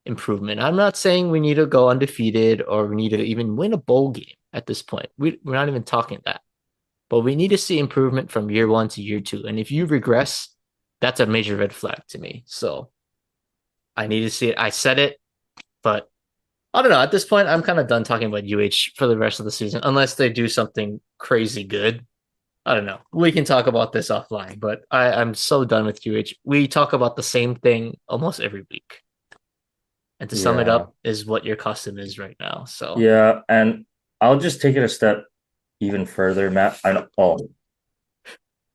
improvement. I'm not saying we need to go undefeated or we need to even win a bowl game at this point. We're not even talking that. But we need to see improvement from year one to year two. And if you regress, that's a major red flag to me. So I need to see it. I said it, but I don't know. At this point, I'm kind of done talking about UH for the rest of the season, unless they do something crazy good. I don't know. We can talk about this offline, but I'm so done with UH. We talk about the same thing almost every week. And to sum it Yeah. up, is what your custom is right now. So Yeah. And I'll just take it a step even further, Matt. I know. Oh,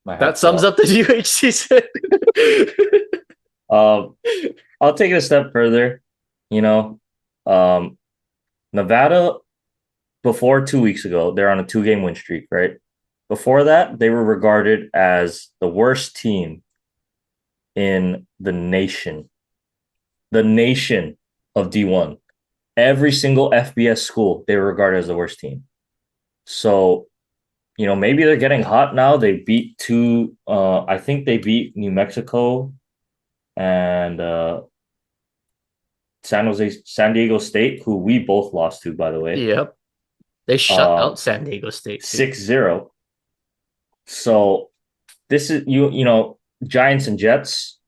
my head that sums fell up the UH season. off. I'll take it a step further. You know, um, Nevada, before 2 weeks ago, they're on a 2 game win streak, right? Before that, they were regarded as the worst team in the nation of D1. Every single FBS school, they were regarded as the worst team. So, maybe they're getting hot now. They beat I think they beat New Mexico and San Diego State, who we both lost to, by the way. Yep. They shut out San Diego State too. 6-0. So this is Giants and Jets.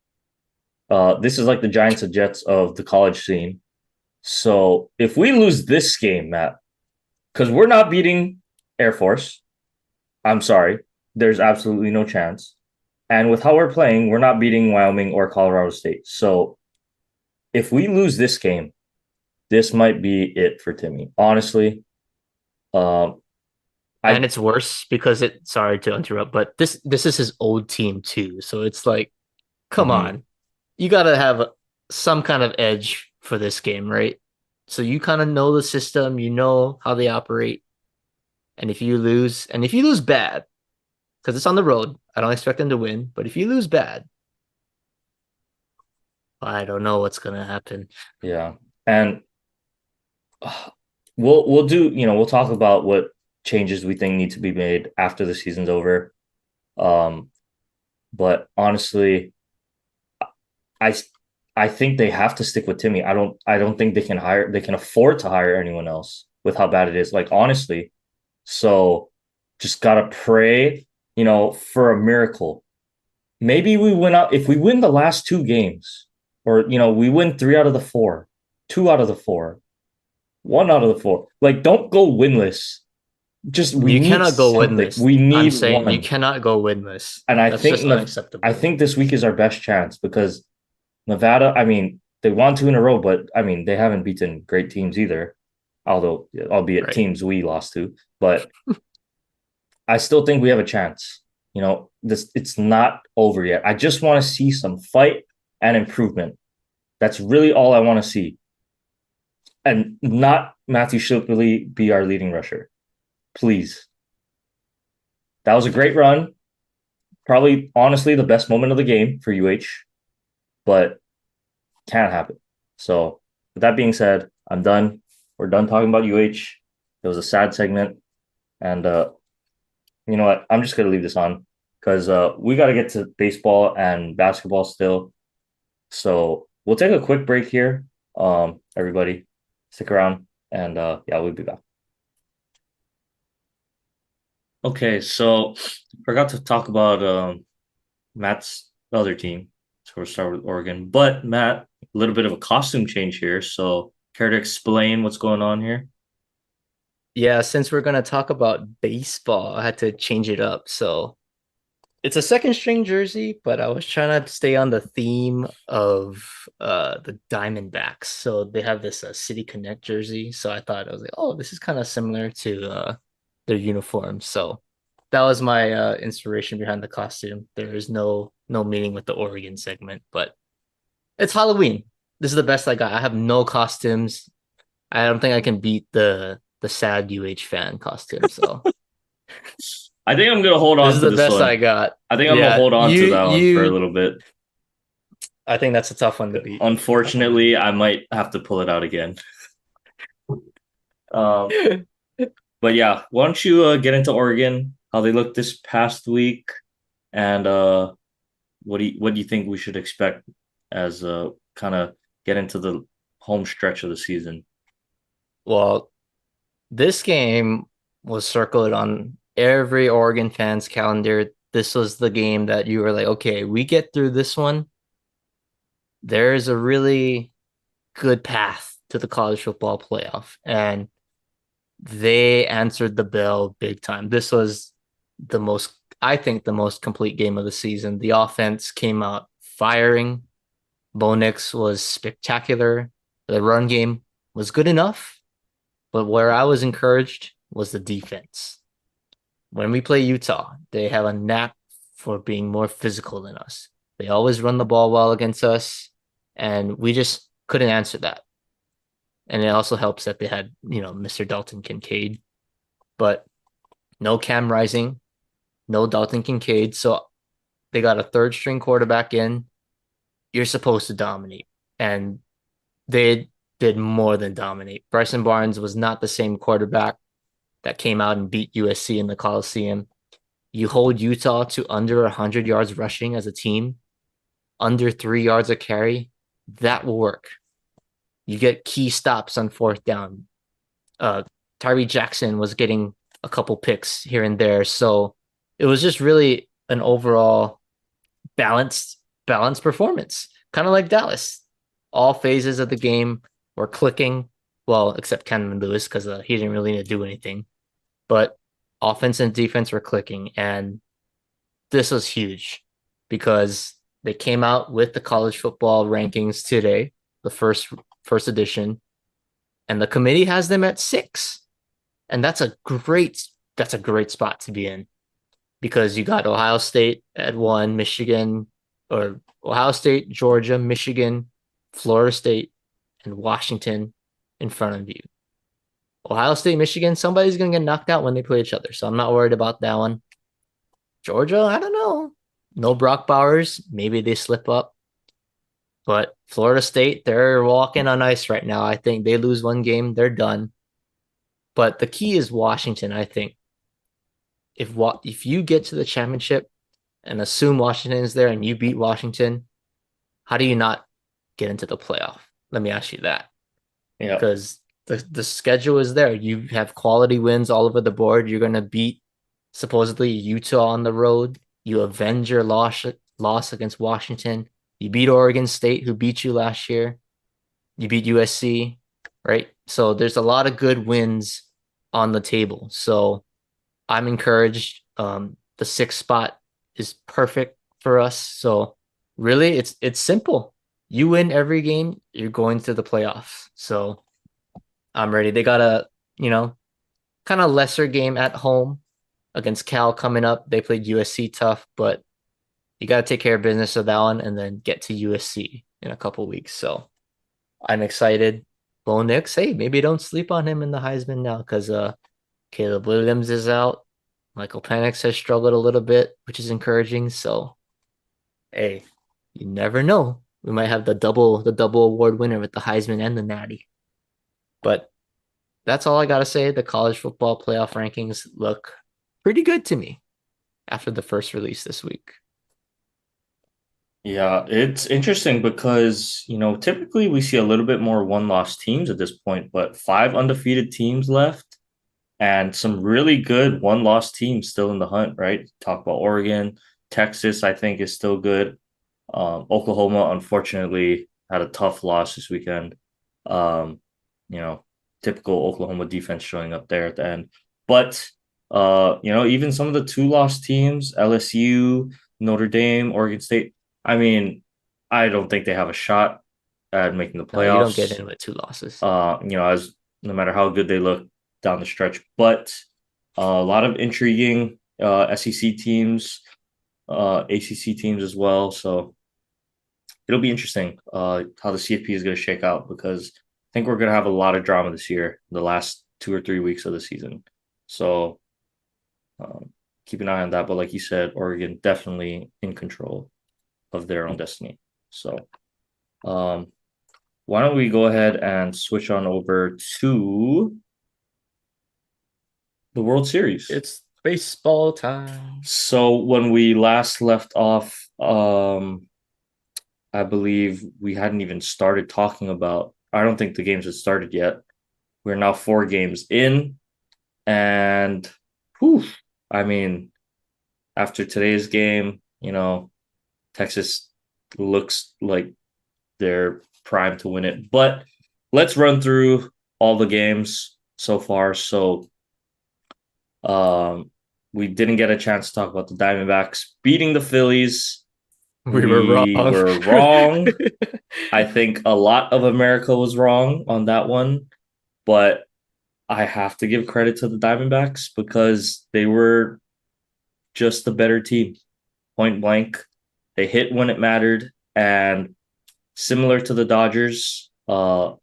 This is like the Giants and Jets of the college scene. So if we lose this game, Matt, because we're not beating Air Force, I'm sorry, there's absolutely no chance. And with how we're playing, we're not beating Wyoming or Colorado State. So if we lose this game, this might be it for Timmy. Honestly, um, And I it's worse because sorry to interrupt, but this is his old team too. So it's like, come mhm, on. You gotta have some kind of edge for this game, right? So you kind of know the system, you know how they operate. And if you lose bad, because it's on the road, I don't expect them to win, but if you lose bad, I don't know what's gonna happen. yeah, and we'll talk about what changes we think need to be made after the season's over. Um, but honestly, I I think they have to stick with Timmy. I don't think they can afford to hire anyone else with how bad it is. Like honestly, so just gotta pray, for a miracle. Maybe we win out if we win the last 2 games, or we win 3 out of the 4, 2 out of the 4, 1 out of the 4. Like, don't go winless. Just we You need cannot go something. winless. We I'm need saying you one. cannot go winless. And That's just I unacceptable. think this week is our best chance because Nevada, I mean, they won 2 in a row, but I mean, they haven't beaten great teams either, although albeit Right. teams we lost to. But I still think we have a chance. This it's not over yet. I just want to see some fight and improvement. That's really all I want to see. And not Matthew Shipley be our leading rusher. Please. That was a great run. Probably honestly the best moment of the game for UH, but can't happen. So with that being said, I'm done. We're done talking about UH. It was a sad segment. And you know what? I'm just gonna leave this on because we gotta get to baseball and basketball still. So we'll take a quick break here. Everybody, stick around and yeah, we'll be back. Okay, so forgot to talk about Matt's other team. So we'll start with Oregon. But Matt, a little bit of a costume change here. So care to explain what's going on here? Yeah, since we're gonna talk about baseball, I had to change it up. So it's a second string jersey, but I was trying to stay on the theme of the Diamondbacks. So they have this City Connect jersey. So I thought I was like, oh, this is kind of similar to their uniform. So that was my inspiration behind the costume. There is no meaning with the Oregon segment, but it's Halloween. This is the best I got. I have no costumes. I don't think I can beat the sad UH fan costume. So I think I'm gonna hold this on is to the this best one. I got. I think I'm gonna Yeah, hold on to that one for a you little bit. I think that's a tough one to beat. Tough one to Unfortunately, beat. I might have to pull it out again. Um, but yeah, why don't you get into Oregon, how they looked this past week, and what do you think we should expect as kind of get into the home stretch of the season? Well, this game was circled on every Oregon fan's calendar. This was the game that you were like, okay, we get through this one. There's a really good path to the college football playoff. And they answered the bell big time. This was I think, the most complete game of the season. The offense came out firing. Bo Nix was spectacular. The run game was good enough, but where I was encouraged was the defense. When we play Utah, they have a knack for being more physical than us. They always run the ball well against us, and we just couldn't answer that. And it also helps that they had, Mr. Dalton Kincaid, but no Cam Rising, no Dalton Kincaid. So they got a third string quarterback in. You're supposed to dominate. And they did more than dominate. Bryson Barnes was not the same quarterback that came out and beat USC in the Coliseum. You hold Utah to under 100 yards rushing as a team, under 3 yards a carry. That will work. You get key stops on fourth down. Uh, Tyree Jackson was getting a couple picks here and there. So it was just really an overall balanced performance, kind of like Dallas. All phases of the game were clicking. Well, except Kenman Lewis because he didn't really need to do anything. But offense and defense were clicking, and this was huge because they came out with the college football rankings today, the first edition, and the committee has them at 6, and that's a great spot to be in because you got Ohio State at 1, Michigan, or Ohio State, Georgia, Michigan, Florida State, and Washington in front of you. Ohio State, Michigan, somebody's going to get knocked out when they play each other. So I'm not worried about that one. Georgia, I don't know. No Brock Bowers. Maybe they slip up. But Florida State, they're walking on ice right now. I think they lose one game, they're done. But the key is Washington, I think. If you get to the championship and assume Washington is there and you beat Washington, how do you not get into the playoff? Let me ask you that. Yeah. Because the schedule is there. You have quality wins all over the board. You're going to beat supposedly Utah on the road. You avenge your loss against Washington. You beat Oregon State, who beat you last year. You beat USC, right? So there's a lot of good wins on the table. So I'm encouraged. The sixth spot is perfect for us. So really, it's simple. You win every game, you're going to the playoffs. So I'm ready. They got a, kind of lesser game at home against Cal coming up. They played USC tough, but you got to take care of business with that one and then get to USC in a couple weeks. So I'm excited. Bo Nix, hey, maybe don't sleep on him in the Heisman now because Caleb Williams is out. Michael Penix has struggled a little bit, which is encouraging. So, hey, you never know. We might have the double award winner with the Heisman and the Natty. But that's all I gotta say. The college football playoff rankings look pretty good to me after the first release this week. Yeah, it's interesting because, typically we see a little bit more one-loss teams at this point, but five undefeated teams left. and some really good one-loss teams still in the hunt, right? Talk about Oregon, Texas, I think is still good. Oklahoma, unfortunately, had a tough loss this weekend. Um, you know, typical Oklahoma defense showing up there at the end. But even some of the two-loss teams, LSU, Notre Dame, Oregon State. I mean, I don't think they have a shot at making the No, you don't get playoffs. in with two losses. As no matter how good they look down the stretch, but a lot of intriguing SEC teams, ACC teams as well. So it'll be interesting how the CFP is going to shake out because I think we're going to have a lot of drama this year, the last 2 or 3 weeks of the season. So um, keep an eye on that. But like you said, Oregon definitely in control of their own destiny. So um, why don't we go ahead and switch on over to the World Series? It's baseball time. So when we last left off, I believe we hadn't even started talking about. I don't think the games had started yet. We're now 4 games in, and whew, I mean, after today's game, Texas looks like they're primed to win it. But let's run through all the games so far. So, um, we didn't get a chance to talk about the Diamondbacks beating the Phillies. We were We wrong. were wrong. I think a lot of America was wrong on that one, but I have to give credit to the Diamondbacks because they were just the better team, point blank. They hit when it mattered, and similar to the Dodgers, the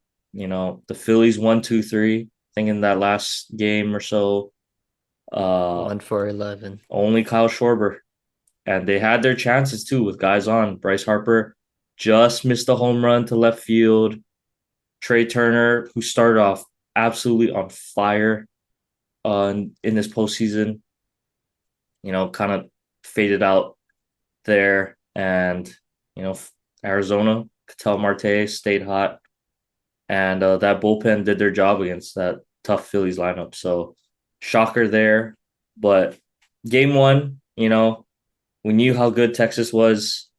Phillies 1, 2, 3. I think in that last game or so, uh, 1 for 11. only Kyle Schwarber, and they had their chances too with guys on. Bryce Harper just missed a home run to left field. Trey Turner, who started off absolutely on fire in this postseason, kind of faded out there. And, Arizona, Ketel Marte stayed hot. And that bullpen did their job against that tough Phillies lineup. So, shocker there. But game one, we knew how good Texas was.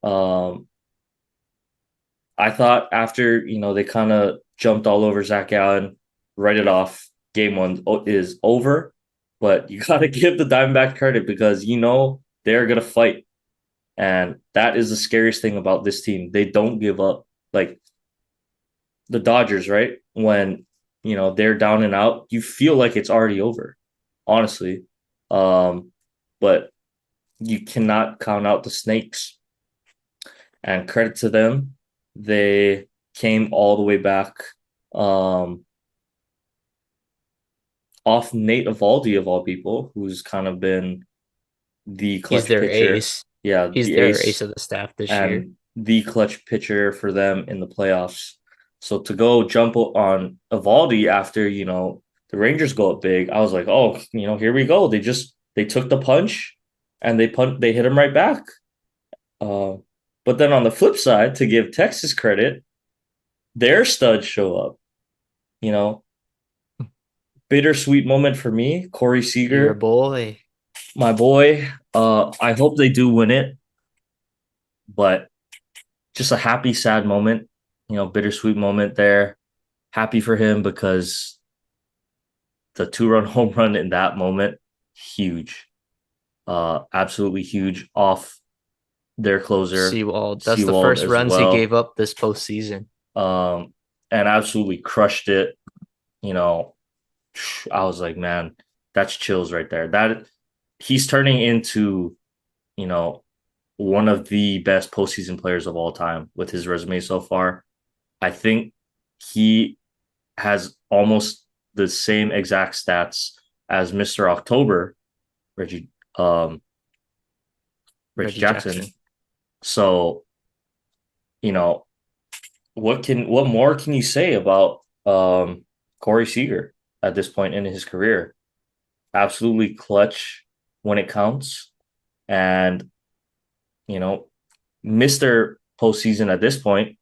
Um, I thought after, they kind of jumped all over Zach Allen, write it off. Game one is over, but you got to give the Diamondback credit because, they're going to fight. And that is the scariest thing about this team. They don't give up. Like the Dodgers, right? When, they're down and out, you feel like it's already over, honestly. But you cannot count out the snakes. And credit to them, they came all the way back um, off Nate Eovaldi of all people, who's kind of been the He's clutch their pitcher. ace. Yeah, He's the their ace ace of the staff this year. and the clutch pitcher for them in the playoffs. So to go jump on Eovaldi after, the Rangers go up big, I was like, oh, here we go. They took the punch and they hit him right back. Uh, but then on the flip side, to give Texas credit, their studs show up. You know, bittersweet moment for me. Corey Your Seager, boy. my boy. I hope they do win it, but just a happy, sad moment. Bittersweet moment there. Happy for him because the 2-run home run in that moment, huge. Absolutely huge off their closer, Seawald. That's the Seawald first as runs he gave well. up this postseason. And absolutely crushed it. You know, I was like, man, that's chills right there. That he's turning into, you know, one of the best postseason players of all time with his resume so far. I think he has almost the same exact stats as Mr. October, Reggie um Reggie Reggie Jackson. Jackson. So, you know, what more can you say about Corey Seager at this point in his career? Absolutely clutch when it counts. And, you know, Mr. Postseason at this point,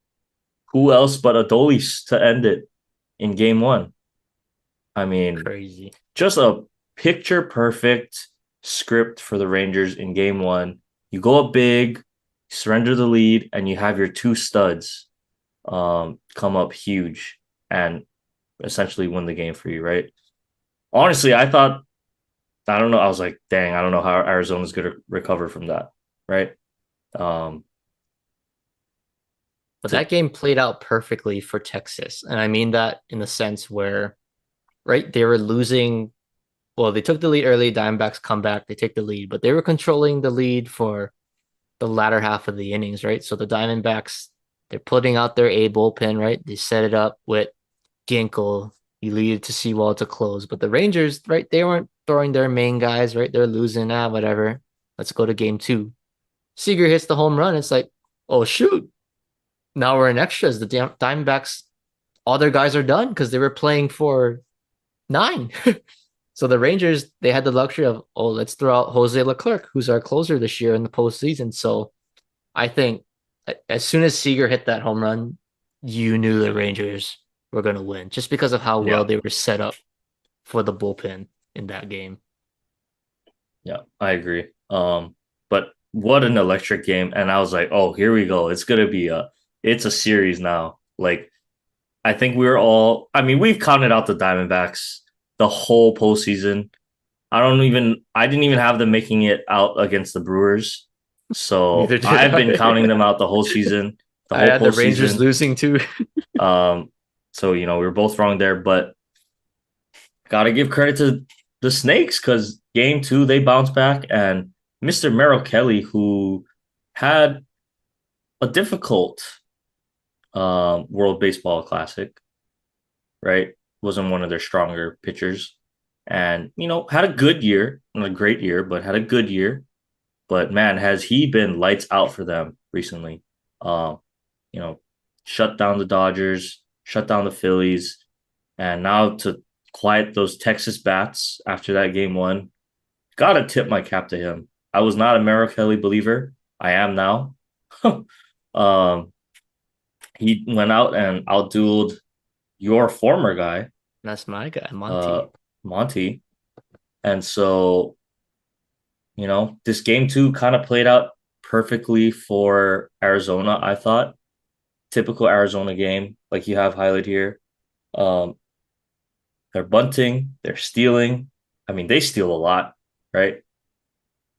who else but Adolis to end it in game one? I mean, Crazy. just a picture perfect script for the Rangers in game one. You go up big, surrender the lead, and you have your two studs come up huge and essentially win the game for you, right? Honestly, I thought, I don't know, I was like, dang, I don't know how Arizona's going to recover from that, right? Um, But to that game played out perfectly for Texas. And I mean that in the sense where, right, they were losing. Well, they took the lead early, Diamondbacks come back, they take the lead, but they were controlling the lead for the latter half of the innings, right? So the Diamondbacks, they're putting out their A bullpen, right? They set it up with Ginkle. You lead it to Seawall to close. But the Rangers, right, they weren't throwing their main guys, right? They're losing, whatever. Let's go to game two. Seager hits the home run. It's like, oh, shoot. Now we're in extras. The Diamondbacks, all their guys are done because they were playing for nine. So the Rangers, they had the luxury of, oh, let's throw out Jose Leclerc, who's our closer this year in the postseason. So I think as soon as Seager hit that home run, you knew the Rangers were going to win just because of how well yeah, they were set up for the bullpen in that game. yeah, I agree. But what an electric game. And I was like, oh, here we go. It's a series now. Like, I think we were all, I mean, we've counted out the Diamondbacks the whole postseason. I didn't even have them making it out against the Brewers. Neither So did I've been I. counting them out the whole season, the I whole had the Rangers postseason. losing too. Um, so, we were both wrong there, but got to give credit to the Snakes because game two, they bounced back. And Mr. Merrill Kelly, who had a difficult World Baseball Classic, right? Wasn't one of their stronger pitchers. And, had a good year, not a great year, but had a good year. But man, has he been lights out for them recently? Um, you know, shut down the Dodgers, shut down the Phillies, and now to quiet those Texas bats after that game one. Gotta tip my cap to him. I was not a Merrill Kelly believer. I am now. um, he went out and outdueled your former guy, That's my guy, uh, Monty. Monty. And so, this game two kind of played out perfectly for Arizona, I thought. Typical Arizona game, like you have highlighted here. Um, they're bunting, they're stealing. I mean, they steal a lot, right?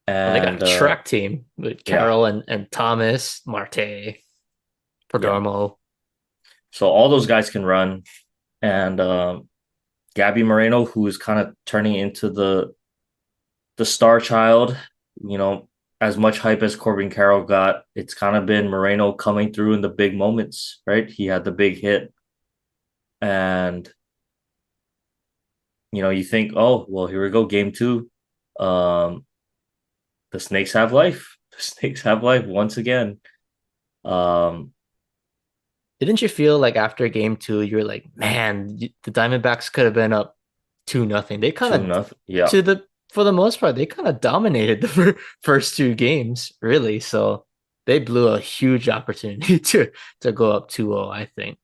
Well, they got And a track team with yeah, Carroll and Thomas, Marte, yeah. Perdomo. So all those guys can run. And Gabby Moreno, who is kind of turning into the star child, you know, as much hype as Corbin Carroll got, it's kind of been Moreno coming through in the big moments, right? He had the big hit. And you think, oh, well, here we go, game two. Um, the snakes have life. The snakes have life once again. Um, Didn't you feel like after game two, you were like, man, the Diamondbacks could have been up 2-0. They kind two of, nothing. Yeah, to the for the most part, they kind of dominated the first two games, really. So they blew a huge opportunity to go up 2-0, I think.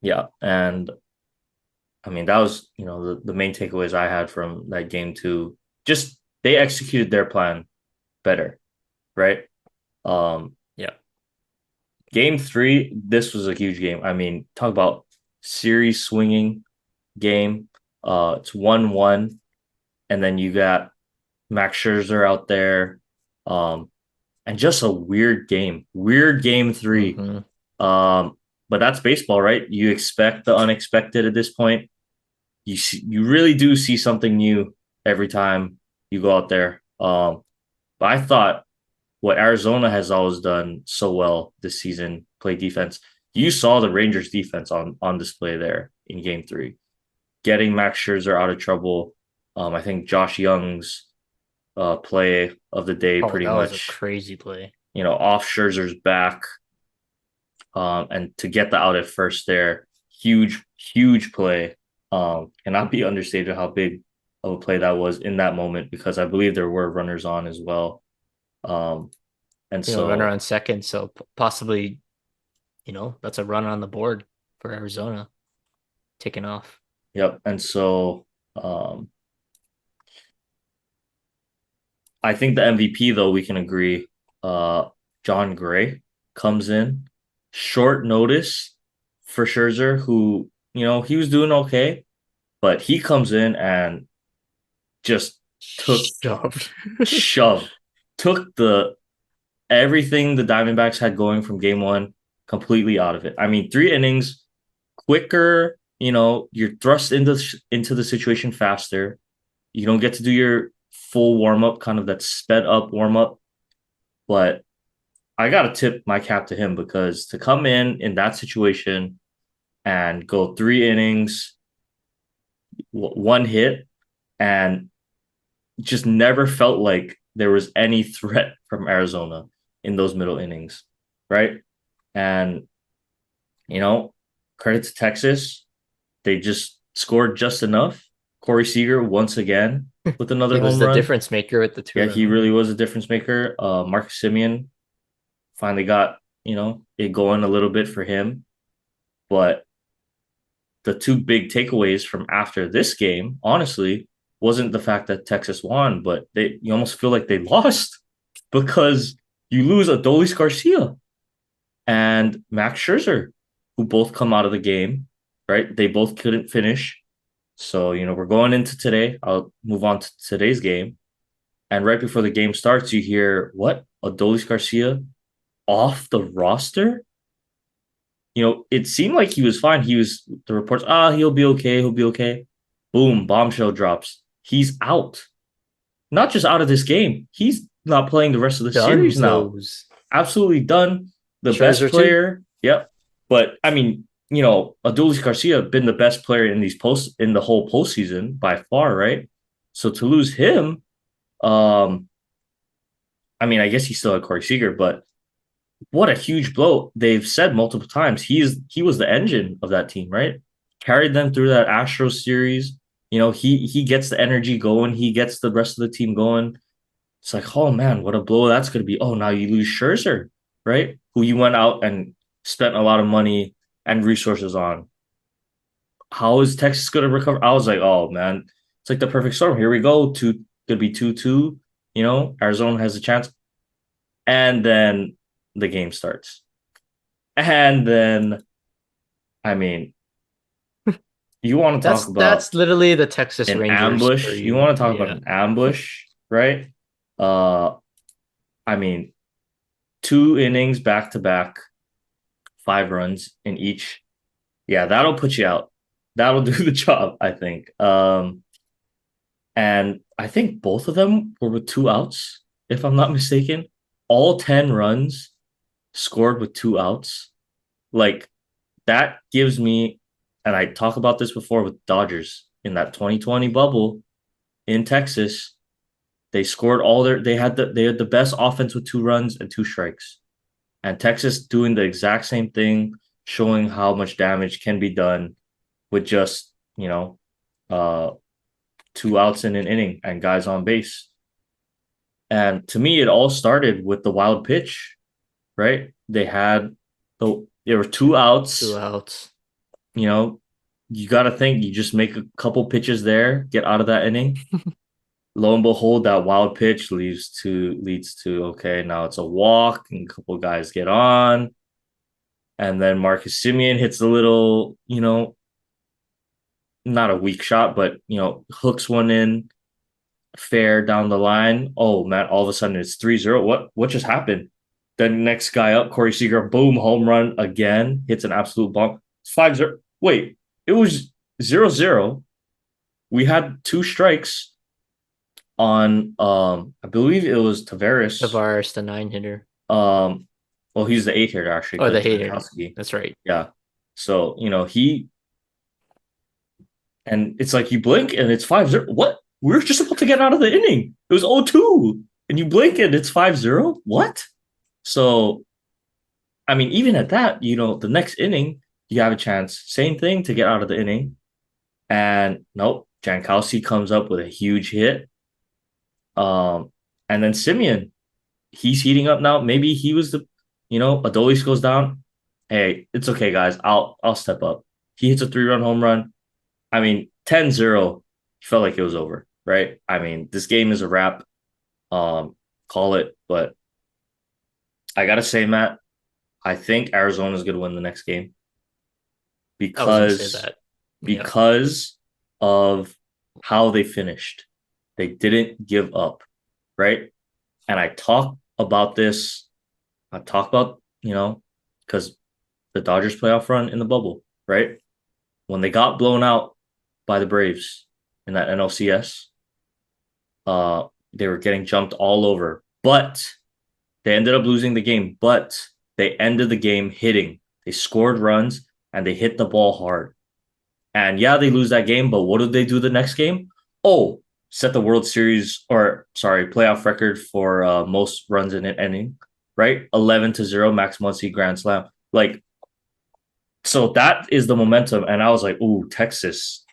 yeah. And I mean, that was, the main takeaways I had from that game too. Just they executed their plan better, right? Um, Yeah. game three, this was a huge game. I mean, talk about series swinging game. It's 1-1, and then you got Max Scherzer out there. Um, and just a weird game. Weird game three. Hmm. Um, but that's baseball, right? You expect the unexpected at this point. You really do see something new every time you go out there. But I thought what Arizona has always done so well this season, play defense. You saw the Rangers defense on display there in game three, getting Max Scherzer out of trouble. I think Josh Young's play of the day Oh, pretty that was a much, crazy play. off Scherzer's back, and to get the out at first there, huge, huge play. Cannot be understated how big of a play that was in that moment because I believe there were runners on as well. Um, and Runner so, on second. So possibly, that's a runner on the board for Arizona taking off. Yep. And so um, I think the MVP though we can agree. Uh, John Gray comes in short notice for Scherzer, who he was doing okay, but he comes in and just took Shoved. shoved, took the everything the Diamondbacks had going from game one completely out of it. I mean, 3 innings, quicker. You're thrust into the situation faster. You don't get to do your full warm up, kind of that sped up warm up. But I gotta tip my cap to him because to come in that situation and go 3 innings, one hit, and just never felt like there was any threat from Arizona in those middle innings, right? And you know, credit to Texas, they just scored just enough. Corey Seager once again with another He was home the run. difference maker with the two Yeah, he run. really was a difference maker. Marcus Simeon finally got it going a little bit for him, but the two big takeaways from after this game, honestly, wasn't the fact that Texas won, but you almost feel like they lost because you lose Adolis Garcia and Max Scherzer, who both come out of the game, right? They both couldn't finish. So, we're going into today. I'll move on to today's game. And right before the game starts, you hear what? Adolis Garcia off the roster? It seemed like he was fine. The reports, he'll be okay. He'll be okay. Boom, bombshell drops. He's out. Not just out of this game. He's not playing the rest of the series now. Dunzos. Absolutely done. The best Scherzer too. player. Yep. But I mean, Adolis Garcia been the best player in the whole postseason by far, right? So to lose him, um, I mean, I guess he still had Corey Seager, but what a huge blow. They've said multiple times he was the engine of that team, right? Carried them through that Astros series. He gets the energy going, he gets the rest of the team going. It's like, oh man, what a blow that's gonna be. Oh, now you lose Scherzer, right? Who you went out and spent a lot of money and resources on. How is Texas gonna recover? I was like, oh man, it's like the perfect storm. Here we go. Gonna be 2-2. Arizona has a chance. And then the game starts. And then, I mean, you want to talk about That's literally the Texas an Rangers for ambush? You you. want to talk about Yeah. an ambush, right? Uh, I mean, 2 innings back to back, 5 runs in each. Yeah, that'll put you out. That'll do the job, I think. And I think both of them were with 2 outs, if I'm not mistaken. All 10 runs scored with 2 outs. Like that gives me, and I talk about this before with Dodgers in that 2020 bubble in Texas. They scored they had the best offense with 2 runs and 2 strikes. And Texas doing the exact same thing, showing how much damage can be done with just, uh 2 outs in an inning and guys on base. And to me, it all started with the wild pitch, right? There were 2 outs. 2 outs. You know, you got to think you just make a couple pitches there, get out of that inning. Lo and behold, that wild pitch leads to okay, now it's a walk, and a couple guys get on, and then Marcus Simeon hits a little, not a weak shot, but hooks one in fair down the line. Oh man, all of a sudden it's 3-0. What just happened? The next guy up, Corey Seager, boom, home run again, hits an absolute bomb. It's 5-0. Wait, it was 0-0. We had 2 strikes on I believe it was Tavares. Tavares, the 9 hitter. Um well, he's the 8 hitter actually, Oh, the because hater. Jankowski. That's right. Yeah. So, he and it's like you blink and it's 5-0. What? We were just about to get out of the inning. It was 0-2. And you blink and it's 5-0. What? So, I mean, even at that, the next inning, you have a chance. Same thing to get out of the inning. And nope, Jankowski comes up with a huge hit. And then Simeon, he's heating up now. Maybe he was Adolis goes down. Hey, it's okay, guys. I'll step up. He hits a 3-run home run. I mean, 10-0 felt like it was over, right? I mean, this game is a wrap. Um, call it, but I gotta say, Matt, I think Arizona is gonna win the next game I was gonna say because that. Yeah. because of how they finished. They didn't give up, right? And I talk about this. I talk about, because the Dodgers playoff run in the bubble, right? When they got blown out by the Braves in that NLCS, uh, they were getting jumped all over, but they ended up losing the game. But they ended the game hitting. They scored runs and they hit the ball hard. And yeah, they lose that game, but what did they do the next game? Oh, set the World Series or sorry, playoff record for most runs in an inning, right? 11-0, Max Muncy grand slam. Like, so that is the momentum. And I was like, ooh, Texas,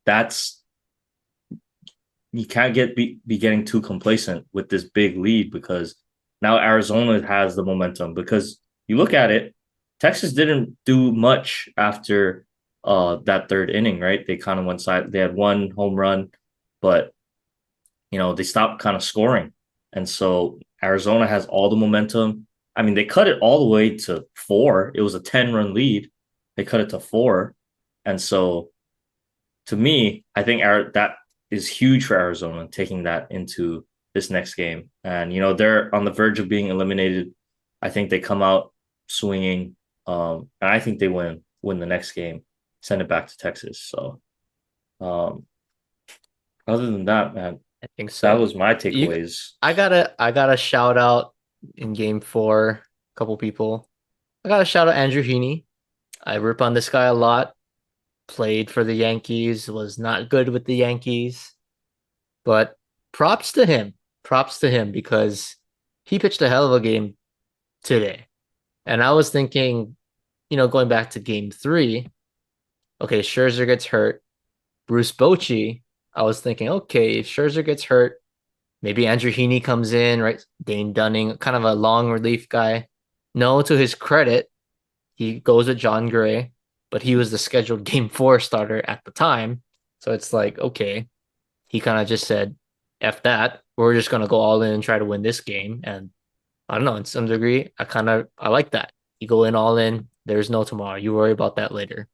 that's you can't be getting too complacent with this big lead because now Arizona has the momentum because you look at it, Texas didn't do much after that third inning, right? They kind of went side. They had one home run, but they stopped kind of scoring. And so Arizona has all the momentum. I mean, they cut it all the way to four. It was a 10-run lead. They cut it to four. And so to me, I think that is huge for Arizona taking that into this next game. And they're on the verge of being eliminated. I think they come out swinging, and I think they win the next game, send it back to Texas. So, um, other than that, man, I think that so. was my You, takeaways. I gotta shout out in game four, a couple people. I gotta shout out Andrew Heaney. I rip on this guy a lot. Played for the Yankees, was not good with the Yankees, but props to him. Props to him because he pitched a hell of a game today. And I was thinking, going back to game three, okay, Scherzer gets hurt. Bruce Bochy, I was thinking, okay, if Scherzer gets hurt, maybe Andrew Heaney comes in, right? Dane Dunning, kind of a long relief guy. No, to his credit, he goes with John Gray, but he was the scheduled game four starter at the time. So it's like, okay, he kind of just said, F that. We're just going to go all in and try to win this game. And I don't know, in some degree, I like that. You go in all in, there's no tomorrow. You worry about that later.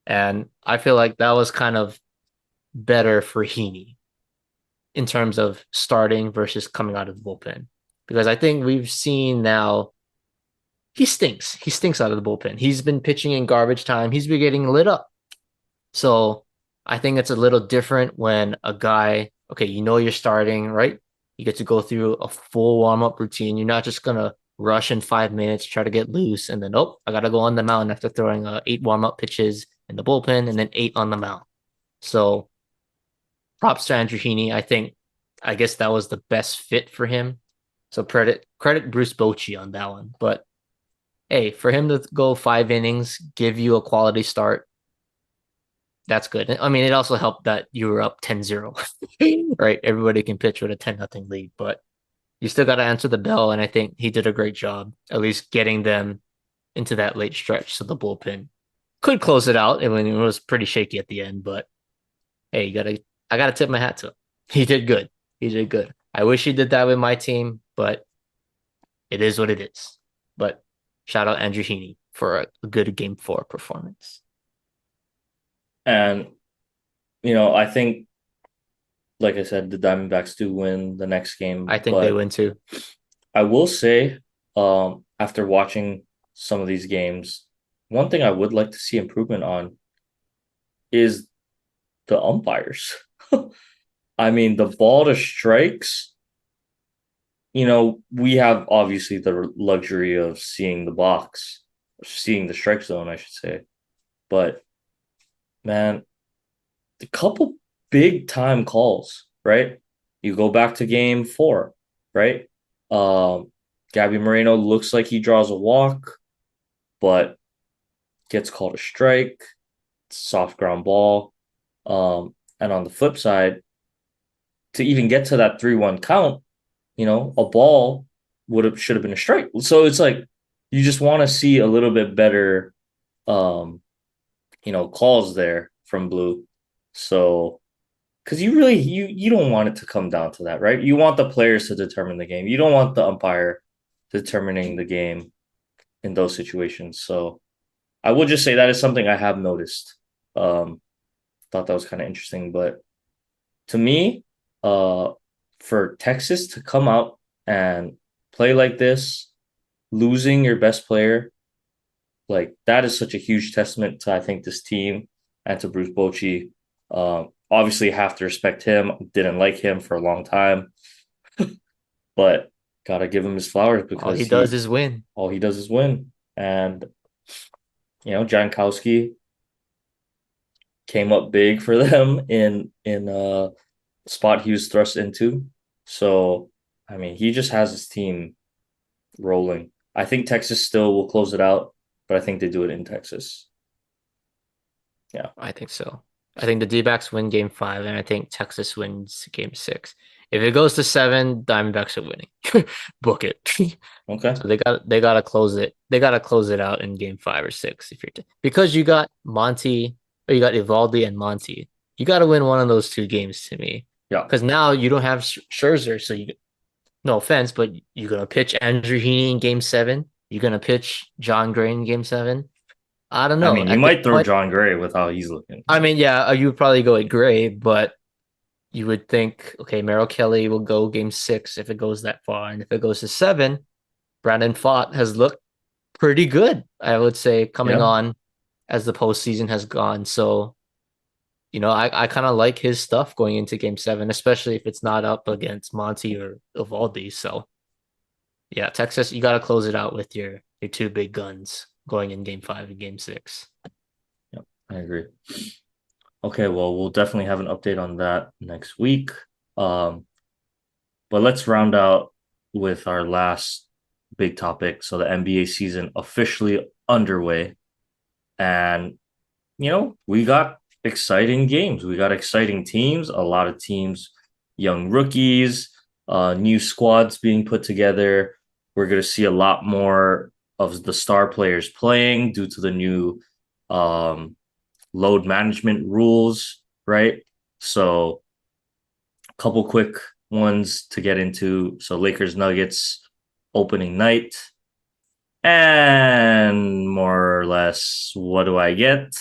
And I feel like that was kind of better for Heaney in terms of starting versus coming out of the bullpen. Because I think we've seen now he stinks. He stinks out of the bullpen. He's been pitching in garbage time. He's been getting lit up. So I think it's a little different when a guy, okay, you're starting, right? You get to go through a full warm up routine. You're not just gonna rush in 5 minutes, try to get loose, and then I gotta go on the mound after throwing eight warm up pitches in the bullpen and then eight on the mound. So props to Andrew Heaney. I guess that was the best fit for him. So credit Bruce Bochy on that one. But hey, for him to go 5 innings, give you a quality start, that's good. I mean, it also helped that you were up 10-0, right? Everybody can pitch with a 10-0 lead, but you still got to answer the bell. And I think he did a great job, at least getting them into that late stretch. So the bullpen could close it out. I mean, it was pretty shaky at the end, but hey, I gotta tip my hat to him. He did good. He did good. I wish he did that with my team, but it is what it is. But shout out Andrew Heaney for a good game four performance. And I think, like I said, the Diamondbacks do win the next I game, think they but win too. I will say, after watching some of these games, one thing I would like to see improvement on is the umpires. I mean, the ball to strikes, we have obviously the luxury of seeing the box, seeing the strike zone, I should say. But man, a couple big time calls, right? You go back to game four, right? Um, Gabby Moreno looks like he draws a walk, but gets called a strike, soft ground ball. And on the flip side, to even get to that 3-1 count, a ball should have been a strike. So it's like you just want to see a little bit better calls there from Blue. So because you really you don't want it to come down to that, right? You want the players to determine the game. You don't want the umpire determining the game in those situations. So I will just say that is something I have noticed. Um, thought that was kind of interesting, but to me, uh, for Texas to come out and play like this, losing your best player, like that is such a huge testament to I think this team and to Bruce Bochy. Obviously, have to respect him. Didn't like him for a long time, but gotta give him his flowers All because he does he is win. all he does is win. And Jankowski came up big for them in spot he was thrust into. So I mean, he just has his team rolling. I think Texas still will close it out, but I think they do it in Texas. Yeah. I think so. I think the D-backs win game 5, and I think Texas wins game 6. If it goes to 7, Diamondbacks are winning. Book it. Okay. So they gotta close it. They gotta close it out in game 5 or 6 if because you got Monty or you got Evaldi and Monty. You gotta win one of those two games to me. Yeah. Because now you don't have Scherzer, so you no offense, but you're gonna pitch Andrew Heaney in game 7. You're gonna pitch John Gray in game 7. I don't I know. mean, you At this might throw point, John Gray with how he's looking. I mean, yeah, you would probably go with Gray, but you would think, okay, Merrill Kelly will go game 6 if it goes that far. And if it goes to 7, Brandon Pfaadt has looked pretty good, I would say, coming Yeah. on as the postseason has gone. So, I kind of like his stuff going into game 7, especially if it's not up against Monty or Evaldi. So, yeah, Texas, you got to close it out with your two big guns going in game 5 and game 6. Yeah. I agree. Okay, well, we'll definitely have an update on that next week. Um, but let's round out with our last big topic. So the NBA season officially underway. And we got exciting games. We got exciting teams, a lot of teams, young rookies, new squads being put together. We're going to see a lot more of the star players playing due to the new um, load management rules, right? So, a couple quick ones to get into. So, Lakers Nuggets opening night. And more or less, what do I get?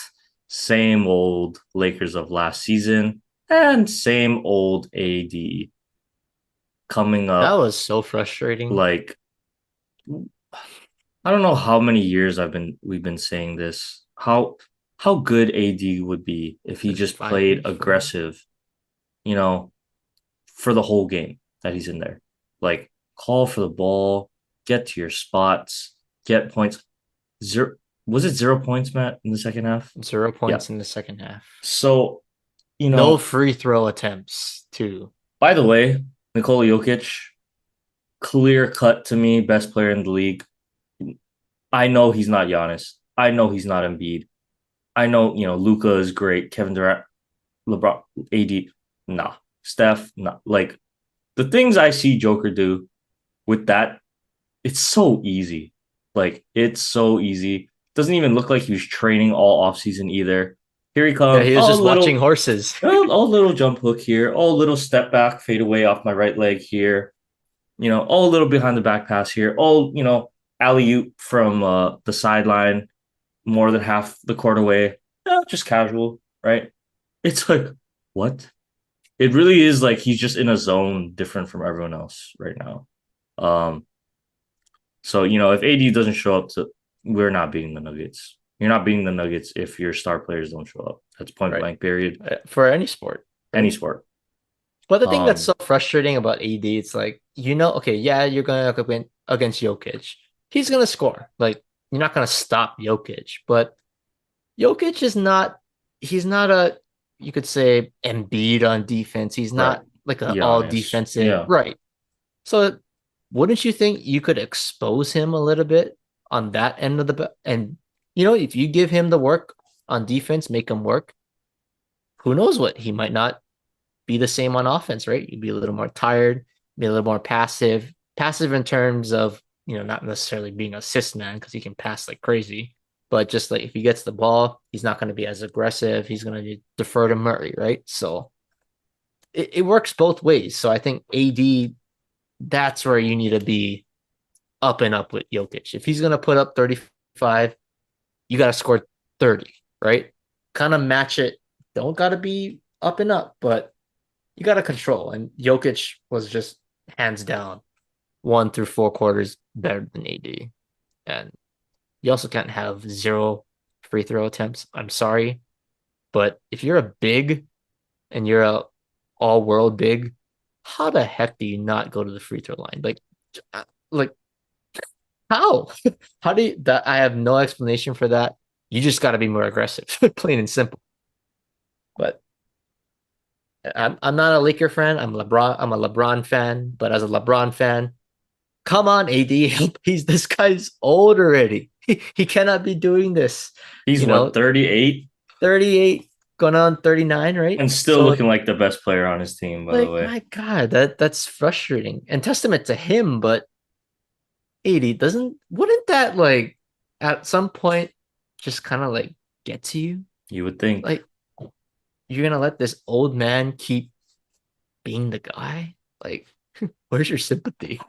Same old Lakers of last season and same old AD coming That up. was so frustrating. Like, I don't know how many years we've been saying this. How good AD would be if he Was it just 5 years? played 4 years? aggressive, you know, for the whole game that he's in there. Like, call for the ball, get to your spots, get points. Zero was it 0 points, Matt, in the second half? 0 Yeah. points in the second half. So, No free throw attempts, too. by the way, Nikola Jokic, clear cut to me, best player in the league. I know he's not Giannis. I know he's not Embiid. I know, Luca is great. Kevin Durant, LeBron, AD, nah. Steph, nah. Like the things I see Joker do with that, it's so easy. Like it's so easy. Doesn't even look like he was training all offseason either. Here he Yeah, comes. he was Oh, just watching little horses. oh, little jump hook here. Oh, little step back, fade away off my right leg here. Oh, a little behind the back pass here. Oh, alley oop from the sideline, more than half the court away. Just casual, right? It's like, what? It really is like he's just in a zone different from everyone else right now. Um, so if AD doesn't show up we're not beating the Nuggets. You're not beating the Nuggets if your star players don't show up. That's point Right. blank. Period. For any sport. Any Right. sport. But the thing that's Um, so frustrating about AD, it's like, okay, yeah, you're going to win against Jokic. He's going to score. Like, you're not going to stop Jokic. But Jokic he's not you could say, Embiid on defense. He's right. not like an all Giannis. defensive. Yeah. Right. So wouldn't you think you could expose him a little bit on that end of and if you give him the work on defense, make him work, who knows what he might not be the same on offense, right? You'd be a little more tired, be a little more passive in terms of, not necessarily being assist man because he can pass like crazy. but just like if he gets the ball, he's not going to be as aggressive. He's going to defer to Murray, right? So it works both ways. So I think AD, that's where you need to be up and up with Jokic. If he's going to put up 35, you got to score 30, right? Kind of match it. Don't got to be up and up, but you got to control. And Jokic was just hands down 1 through 4 quarters better than AD. And you also can't have zero free throw attempts. I'm sorry, but if you're a big and you're a all world big, how the heck do you not go to the free throw line? Like how? How do you that? I have no explanation for that. You just got to be more aggressive, plain and simple. But I'm not a Laker fan. I'm LeBron. I'm a LeBron fan. But as a LeBron fan, come on, AD. He's this guy's old already. He cannot be doing this. He's You what, know, 38 38 going on 39, right? and still So looking like the best player on his team, by the like way. my God, that's frustrating. And testament to him, but 80 doesn't wouldn't that like at some point just kind of like get to you? You would think. Like you're gonna let this old man keep being the guy? Like, where's your sympathy?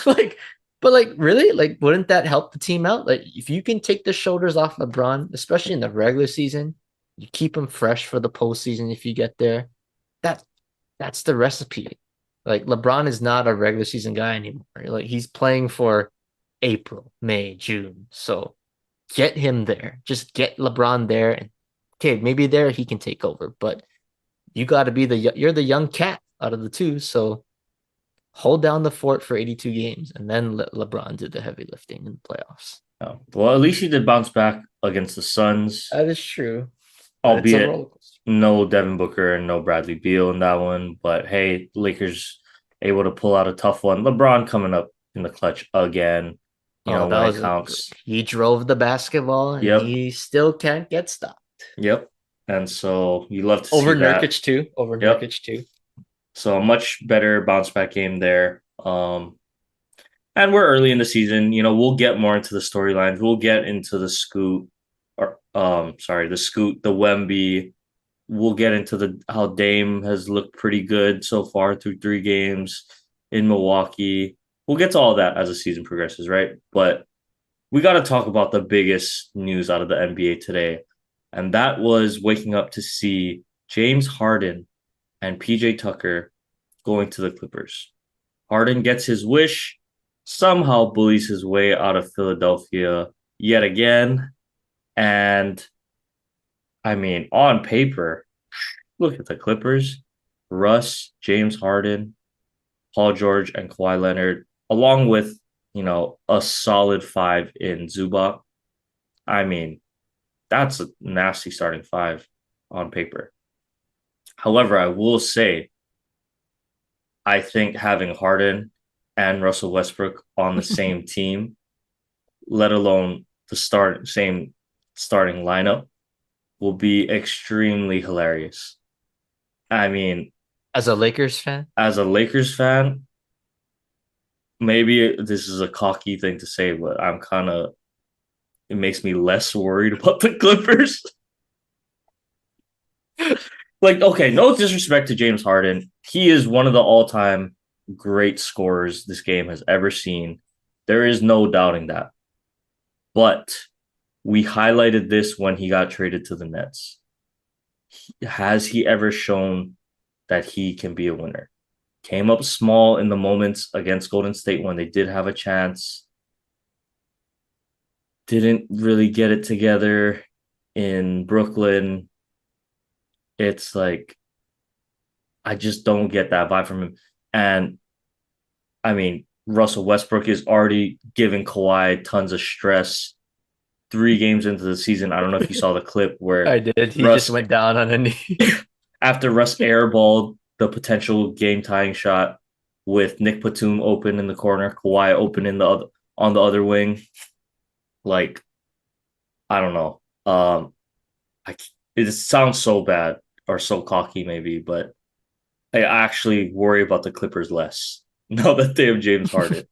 like, but like, really? Like, wouldn't that help the team out? Like, if you can take the shoulders off LeBron, especially in the regular season, you keep him fresh for the postseason if you get there. That that's the recipe. Like, LeBron is not a regular season guy anymore. Like, he's playing for April, May, June. So get him there. Just get LeBron there, and okay, maybe there he can take over. But you got to be you're the young cat out of the two, so hold down the fort for 82 games and then let LeBron do the heavy lifting in the playoffs. Oh, well, at least he did bounce back against the Suns, That is true, but it's a albeit roller coaster. no Devin Booker and no Bradley Beal in that one. But hey, Lakers able to pull out a tough one. LeBron coming up in the clutch again, Oh, when that it was counts. he drove the basketball and Yep, he still can't get stopped. yep. And so you love to see Over that. Nurkic too. Over Yep. Nurkic too. So a much better bounce back game there. And we're early in the season. We'll get more into the storylines. We'll get into the scoot, or sorry, the scoot, the Wemby. We'll get into the how Dame has looked pretty good so far through 3 games in Milwaukee. We'll get to all that as the season progresses, right? But we got to talk about the biggest news out of the NBA today, and that was waking up to see James Harden and PJ Tucker going to the Clippers. Harden gets his wish, somehow bullies his way out of Philadelphia yet again. And I mean, on paper, look at the Clippers: Russ, James Harden, Paul George, and Kawhi Leonard, along with, a solid 5 in Zubac. I mean, that's a nasty starting 5 on paper. However, I will say, I think having Harden and Russell Westbrook on the same team, let alone the same starting lineup, will be extremely hilarious. I mean, As a Lakers fan, as a Lakers fan, maybe this is a cocky thing to say, but it makes me less worried about the Clippers. Like, okay, no disrespect to James Harden. He is one of the all-time great scorers this game has ever seen. There is no doubting that. But we highlighted this when he got traded to the Nets. Has he ever shown that he can be a winner? Came up small in the moments against Golden State when they did have a chance. Didn't really get it together in Brooklyn. It's like, I just don't get that vibe from him. And I mean, Russell Westbrook is already giving Kawhi tons of stress 3 games into the season. I don't know if you saw the clip I where did. He just Russ, went down on a knee. after Russ airballed the potential game tying shot with Nick Batum open in the corner, Kawhi open on the other wing. Like, I don't know. It sounds so bad or so cocky, maybe, but I actually worry about the Clippers less now that they have James Harden.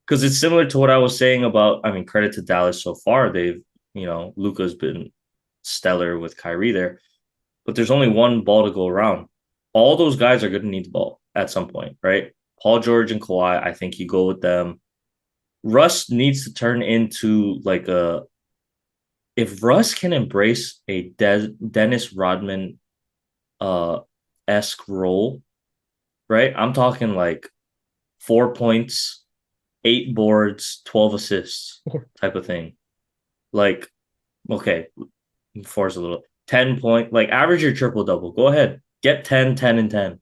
Because it's similar to what I was saying about, I mean, credit to Dallas so far. They've Luka's been stellar with Kyrie there, but there's only one ball to go around. All those guys are going to need the ball at some point, right? Paul George and Kawhi, I think you go with them. Russ needs to turn into like a if Russ can embrace a Dennis Rodman esque role, right? I'm talking like 4 points, 8 boards, 12 assists type of thing. Like, okay, force a little 10 point, like average your triple double. Go ahead. Get 10, 10, and 10.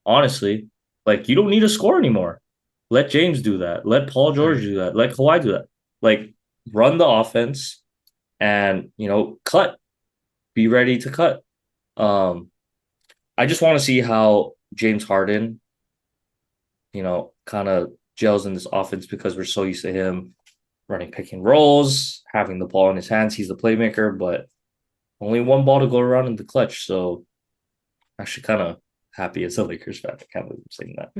Honestly, like you don't need to score anymore. Let James do that. Let Paul George Hmm. do that. Let Kawhi do that. Like run the offense and cut. Be ready to cut. Um, I just want to see how James Harden, kind of gels in this offense because we're so used to him running pick and rolls, having the ball in his hands. He's the playmaker, but only one ball to go around in the clutch. So actually kind of happy as a Lakers fan. I can't believe I'm saying that.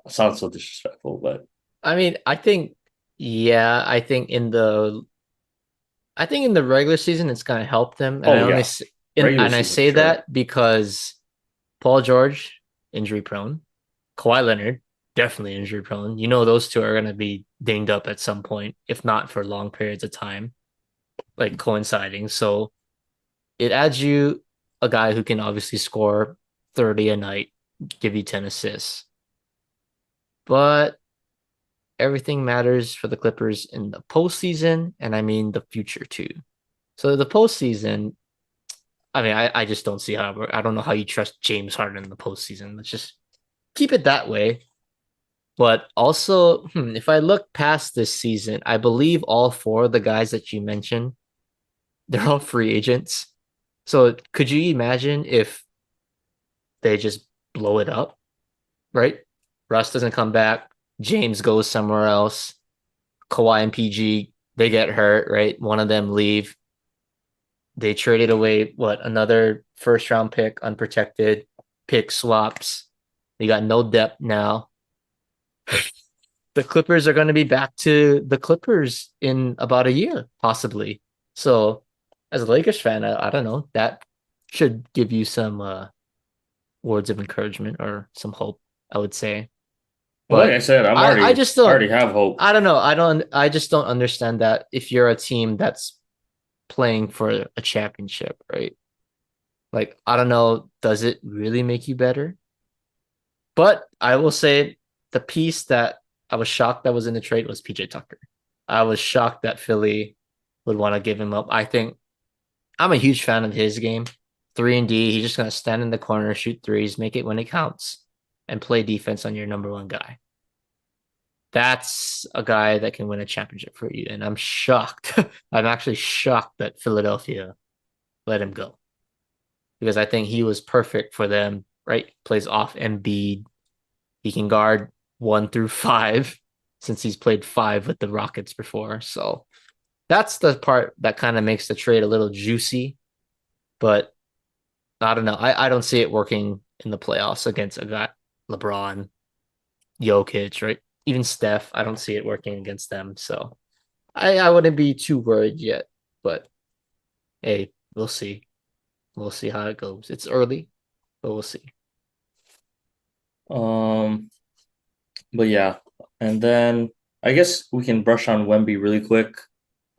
It sounds so disrespectful, but I mean, yeah, I think in the regular season it's gonna help them, and oh yeah, regular I season for say sure. that because Paul George injury prone, Kawhi Leonard definitely injury prone. You know those two are gonna be dinged up at some point, if not for long periods of time, like coinciding. So it adds you a guy who can obviously score 30 a night, give you 10 assists. But everything matters for the Clippers in the postseason, and I mean the future too. So the postseason, I mean, I just don't see how I don't know how you trust James Harden in the postseason. Let's just keep it that way. But also, if I look past this season, I believe all four of the guys that you mentioned, they're all free agents. So could you imagine if they just blow it up, right? Russ doesn't come back, James goes somewhere else, Kawhi and PG, they get hurt, right? One of them leave. They traded away another first round pick, unprotected pick swaps. They got no depth now. The Clippers are going to be back to the Clippers in about a year, possibly. So, as a Lakers fan, I don't know. That should give you some words of encouragement or some hope, I would say. Well, like I But said, I just I don't. already have hope. I don't know. I just don't understand that if you're a team that's playing for a championship, right? Like, I don't know, does it really make you better? But I will say the piece that I was shocked that was in the trade was PJ Tucker. I was shocked that Philly would want to give him up. I think I'm a huge fan of his game. 3 and D, he's just gonna stand in the corner, shoot threes, make it when it counts, and play defense on your number one guy. That's a guy that can win a championship for you. And I'm shocked. I'm actually shocked that Philadelphia let him go because I think he was perfect for them, right? Plays off Embiid. He can guard 1 through 5 since he's played 5 with the Rockets before. So that's the part that kind of makes the trade a little juicy. But I don't know. I don't see it working in the playoffs against a guy LeBron, Jokic, right? Even Steph. I don't see it working against them. So I wouldn't be too worried yet. But hey, we'll see. We'll see how it goes. It's early, but we'll see. Um, but yeah, and then I guess we can brush on Wemby really quick.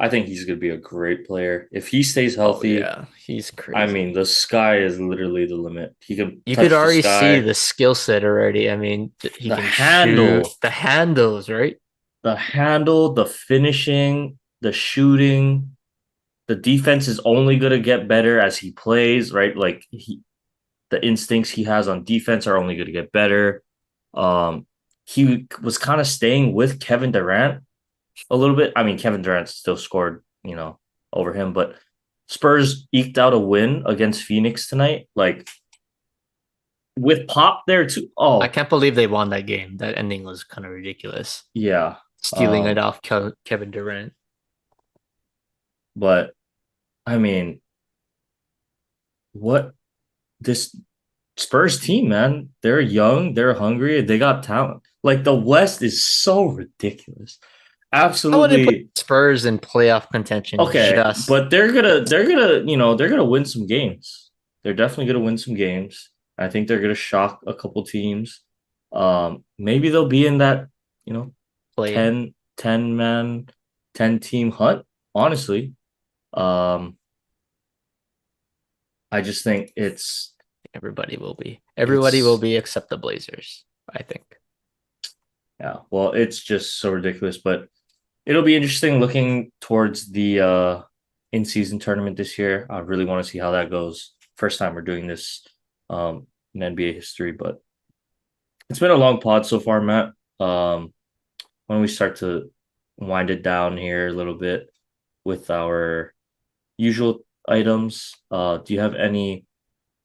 I think he's gonna be a great player if he stays Oh healthy. yeah, he's I mean, crazy. the sky is literally the limit. He can You could touch the already see sky. the skill set already. I mean, he The can shoot handle, the handles, right? the finishing, the shooting, the defense is only gonna get better as he plays, right? Like the instincts he has on defense are only gonna get better. Um, he was kind of staying with Kevin Durant a little bit. I mean, Kevin Durant still scored, over him, but Spurs eked out a win against Phoenix tonight. Like with Pop there too. I Oh, can't believe they won that game. That ending was kind of ridiculous. yeah. Stealing it off Kevin Durant. But I mean, what this Spurs team, man, they're young, they're hungry, they got talent. Like the West is so ridiculous. I wouldn't put absolutely Spurs in playoff contention okay, just but they're gonna win some games. They're definitely gonna win some games. I think they're gonna shock a couple teams. Maybe they'll be in that, you know, playing. 10 man, 10 team hunt, honestly. Um, I just think Everybody will be. Everybody will it's be except the Blazers, I think. yeah, well, it's just so ridiculous, but it'll be interesting looking towards the in-season tournament this year. I really want to see how that goes. First time we're doing this in NBA history, but it's been a long pod so far, Matt. Um, when we start to wind it down here a little bit with our usual items, do you have any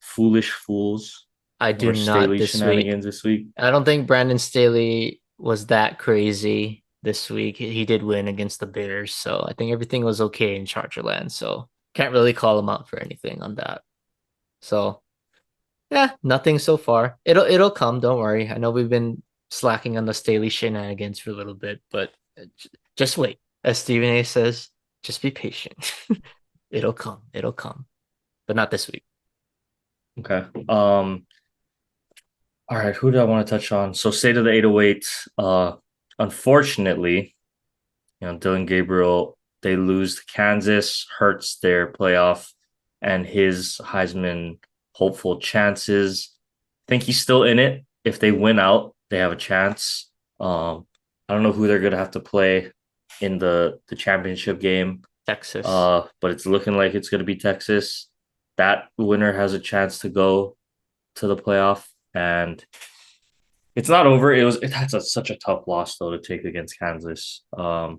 foolish fools I do or not Staley this week. shenanigans this week? I don't think Brandon Staley was that crazy this week. He did win against the Bears, so I think everything was okay in Chargerland. So can't really call him out for anything on that. So yeah, nothing so far. It'll come. Don't worry. I know we've been slacking on the Staley shenanigans for a little bit, but just wait. As Stephen A says, just be patient. It'll come. It'll come, but not this week. Okay. All right, who do I want to touch on? So state of the 808. Unfortunately, Dylan Gabriel, they lose to Kansas, hurts their playoff and his Heisman hopeful chances. I think he's still in it. If they win out, they have a chance. I don't know who they're gonna have to play in the championship game. Texas. But it's looking like it's gonna be Texas. That winner has a chance to go to the playoff, and it's not over. Such a tough loss though to take against Kansas. I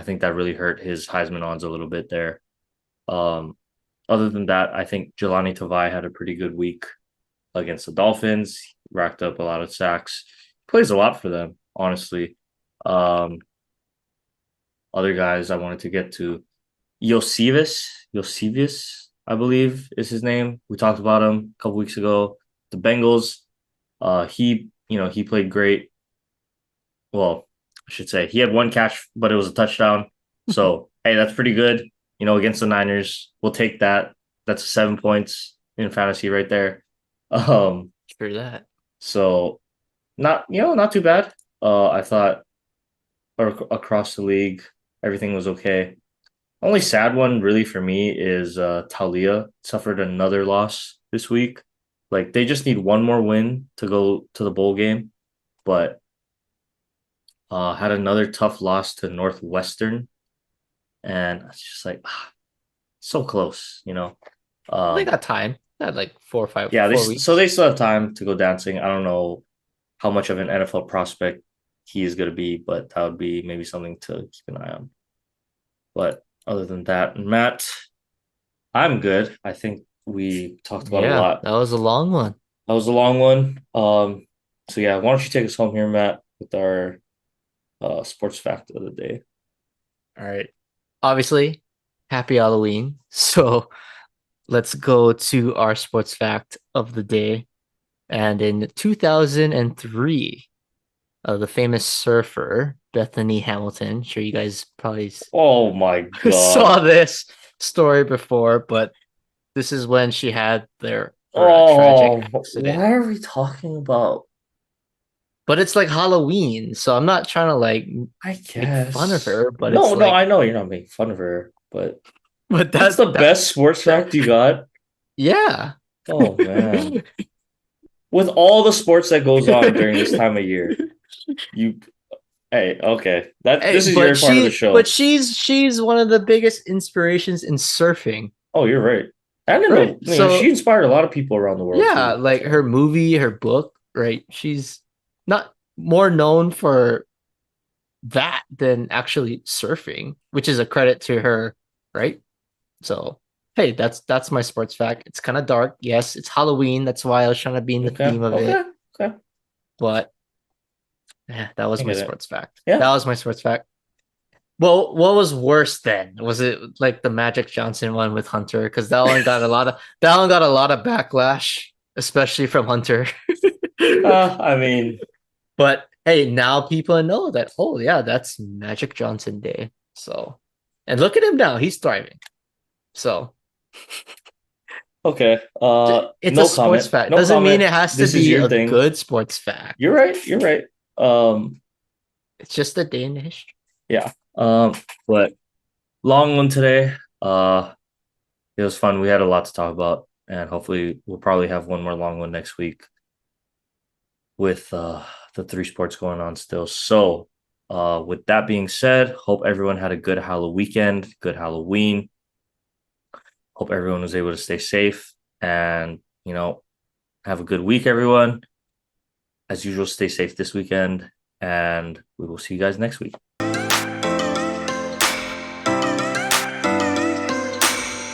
think that really hurt his Heisman odds a little bit there. Um, Other than that, I think Jelani Tavai had a pretty good week against the Dolphins. Racked up a lot of sacks. Plays a lot for them, honestly. Um, Other guys I wanted to get to. Yosivis, I believe is his name. We talked about him a couple weeks ago. The Bengals. He played great. Well, I should say he had one catch, but it was a touchdown. So hey, that's pretty good. Against the Niners, we'll take that. That's 7 points in fantasy right there. Um, True that. so not too bad. I thought across the league, everything was okay. Only sad one really for me is Talia suffered another loss this week. Like they just need one more win to go to the bowl game, but had another tough loss to Northwestern, and it's just like so close. Well, they Um, got time. They had like yeah, 4 weeks. they still have time to go dancing. I don't know how much of an NFL prospect he is going to be, but that would be maybe something to keep an eye on. But other than that, Matt, I'm good. I think we talked about a Yeah, lot. that was a long one. That was a long one. So yeah, why don't you take us home here, Matt, with our sports fact of the day? All right. Obviously, happy Halloween. So let's go to our sports fact of the day. And in 2003, the famous surfer, Bethany Hamilton, sure you guys probably Oh my saw God. this story before, but this is when she had her tragic Oh, accident. why are we talking about? But it's like Halloween, so I'm not trying to like I make fun of guess. her, but No, it's no, like, I know you're not making fun of her, but but that's the best sports that fact you got. yeah. Oh man. With all the sports that goes on during this time of year, you hey, okay. That Hey, this is your part of the but show. she's one of the biggest inspirations in surfing, Oh, you're right. And in right? she So inspired a lot of people around the world yeah, too. like her So movie, her book, right? She's not more known for that than actually surfing, which is a credit to her, right? So hey, that's my sports fact. It's kind of dark. Yes, it's Halloween. That's why I was trying to be in the okay, theme of okay, it. okay. But yeah, that I was my get it. sports fact. Yeah. That was my sports fact. Well, what was worse then? Was it like the Magic Johnson one with Hunter? Because that one got a lot of backlash, especially from Hunter. I mean, But Hey, now people know that, oh yeah, that's Magic Johnson Day. So, and look at him now, he's thriving. So Okay. it's a No sports comment. fact. No Doesn't mean comment. it has to This is be your a thing. good sports fact. You're right. You're right. It's just a day in history. Yeah. But long one today. It was fun. We had a lot to talk about, and hopefully we'll probably have one more long one next week with the three sports going on still. So, with that being said, hope everyone had a good Halloween weekend, good Halloween. Hope everyone was able to stay safe and, have a good week, everyone. As usual, stay safe this weekend, and we will see you guys next week.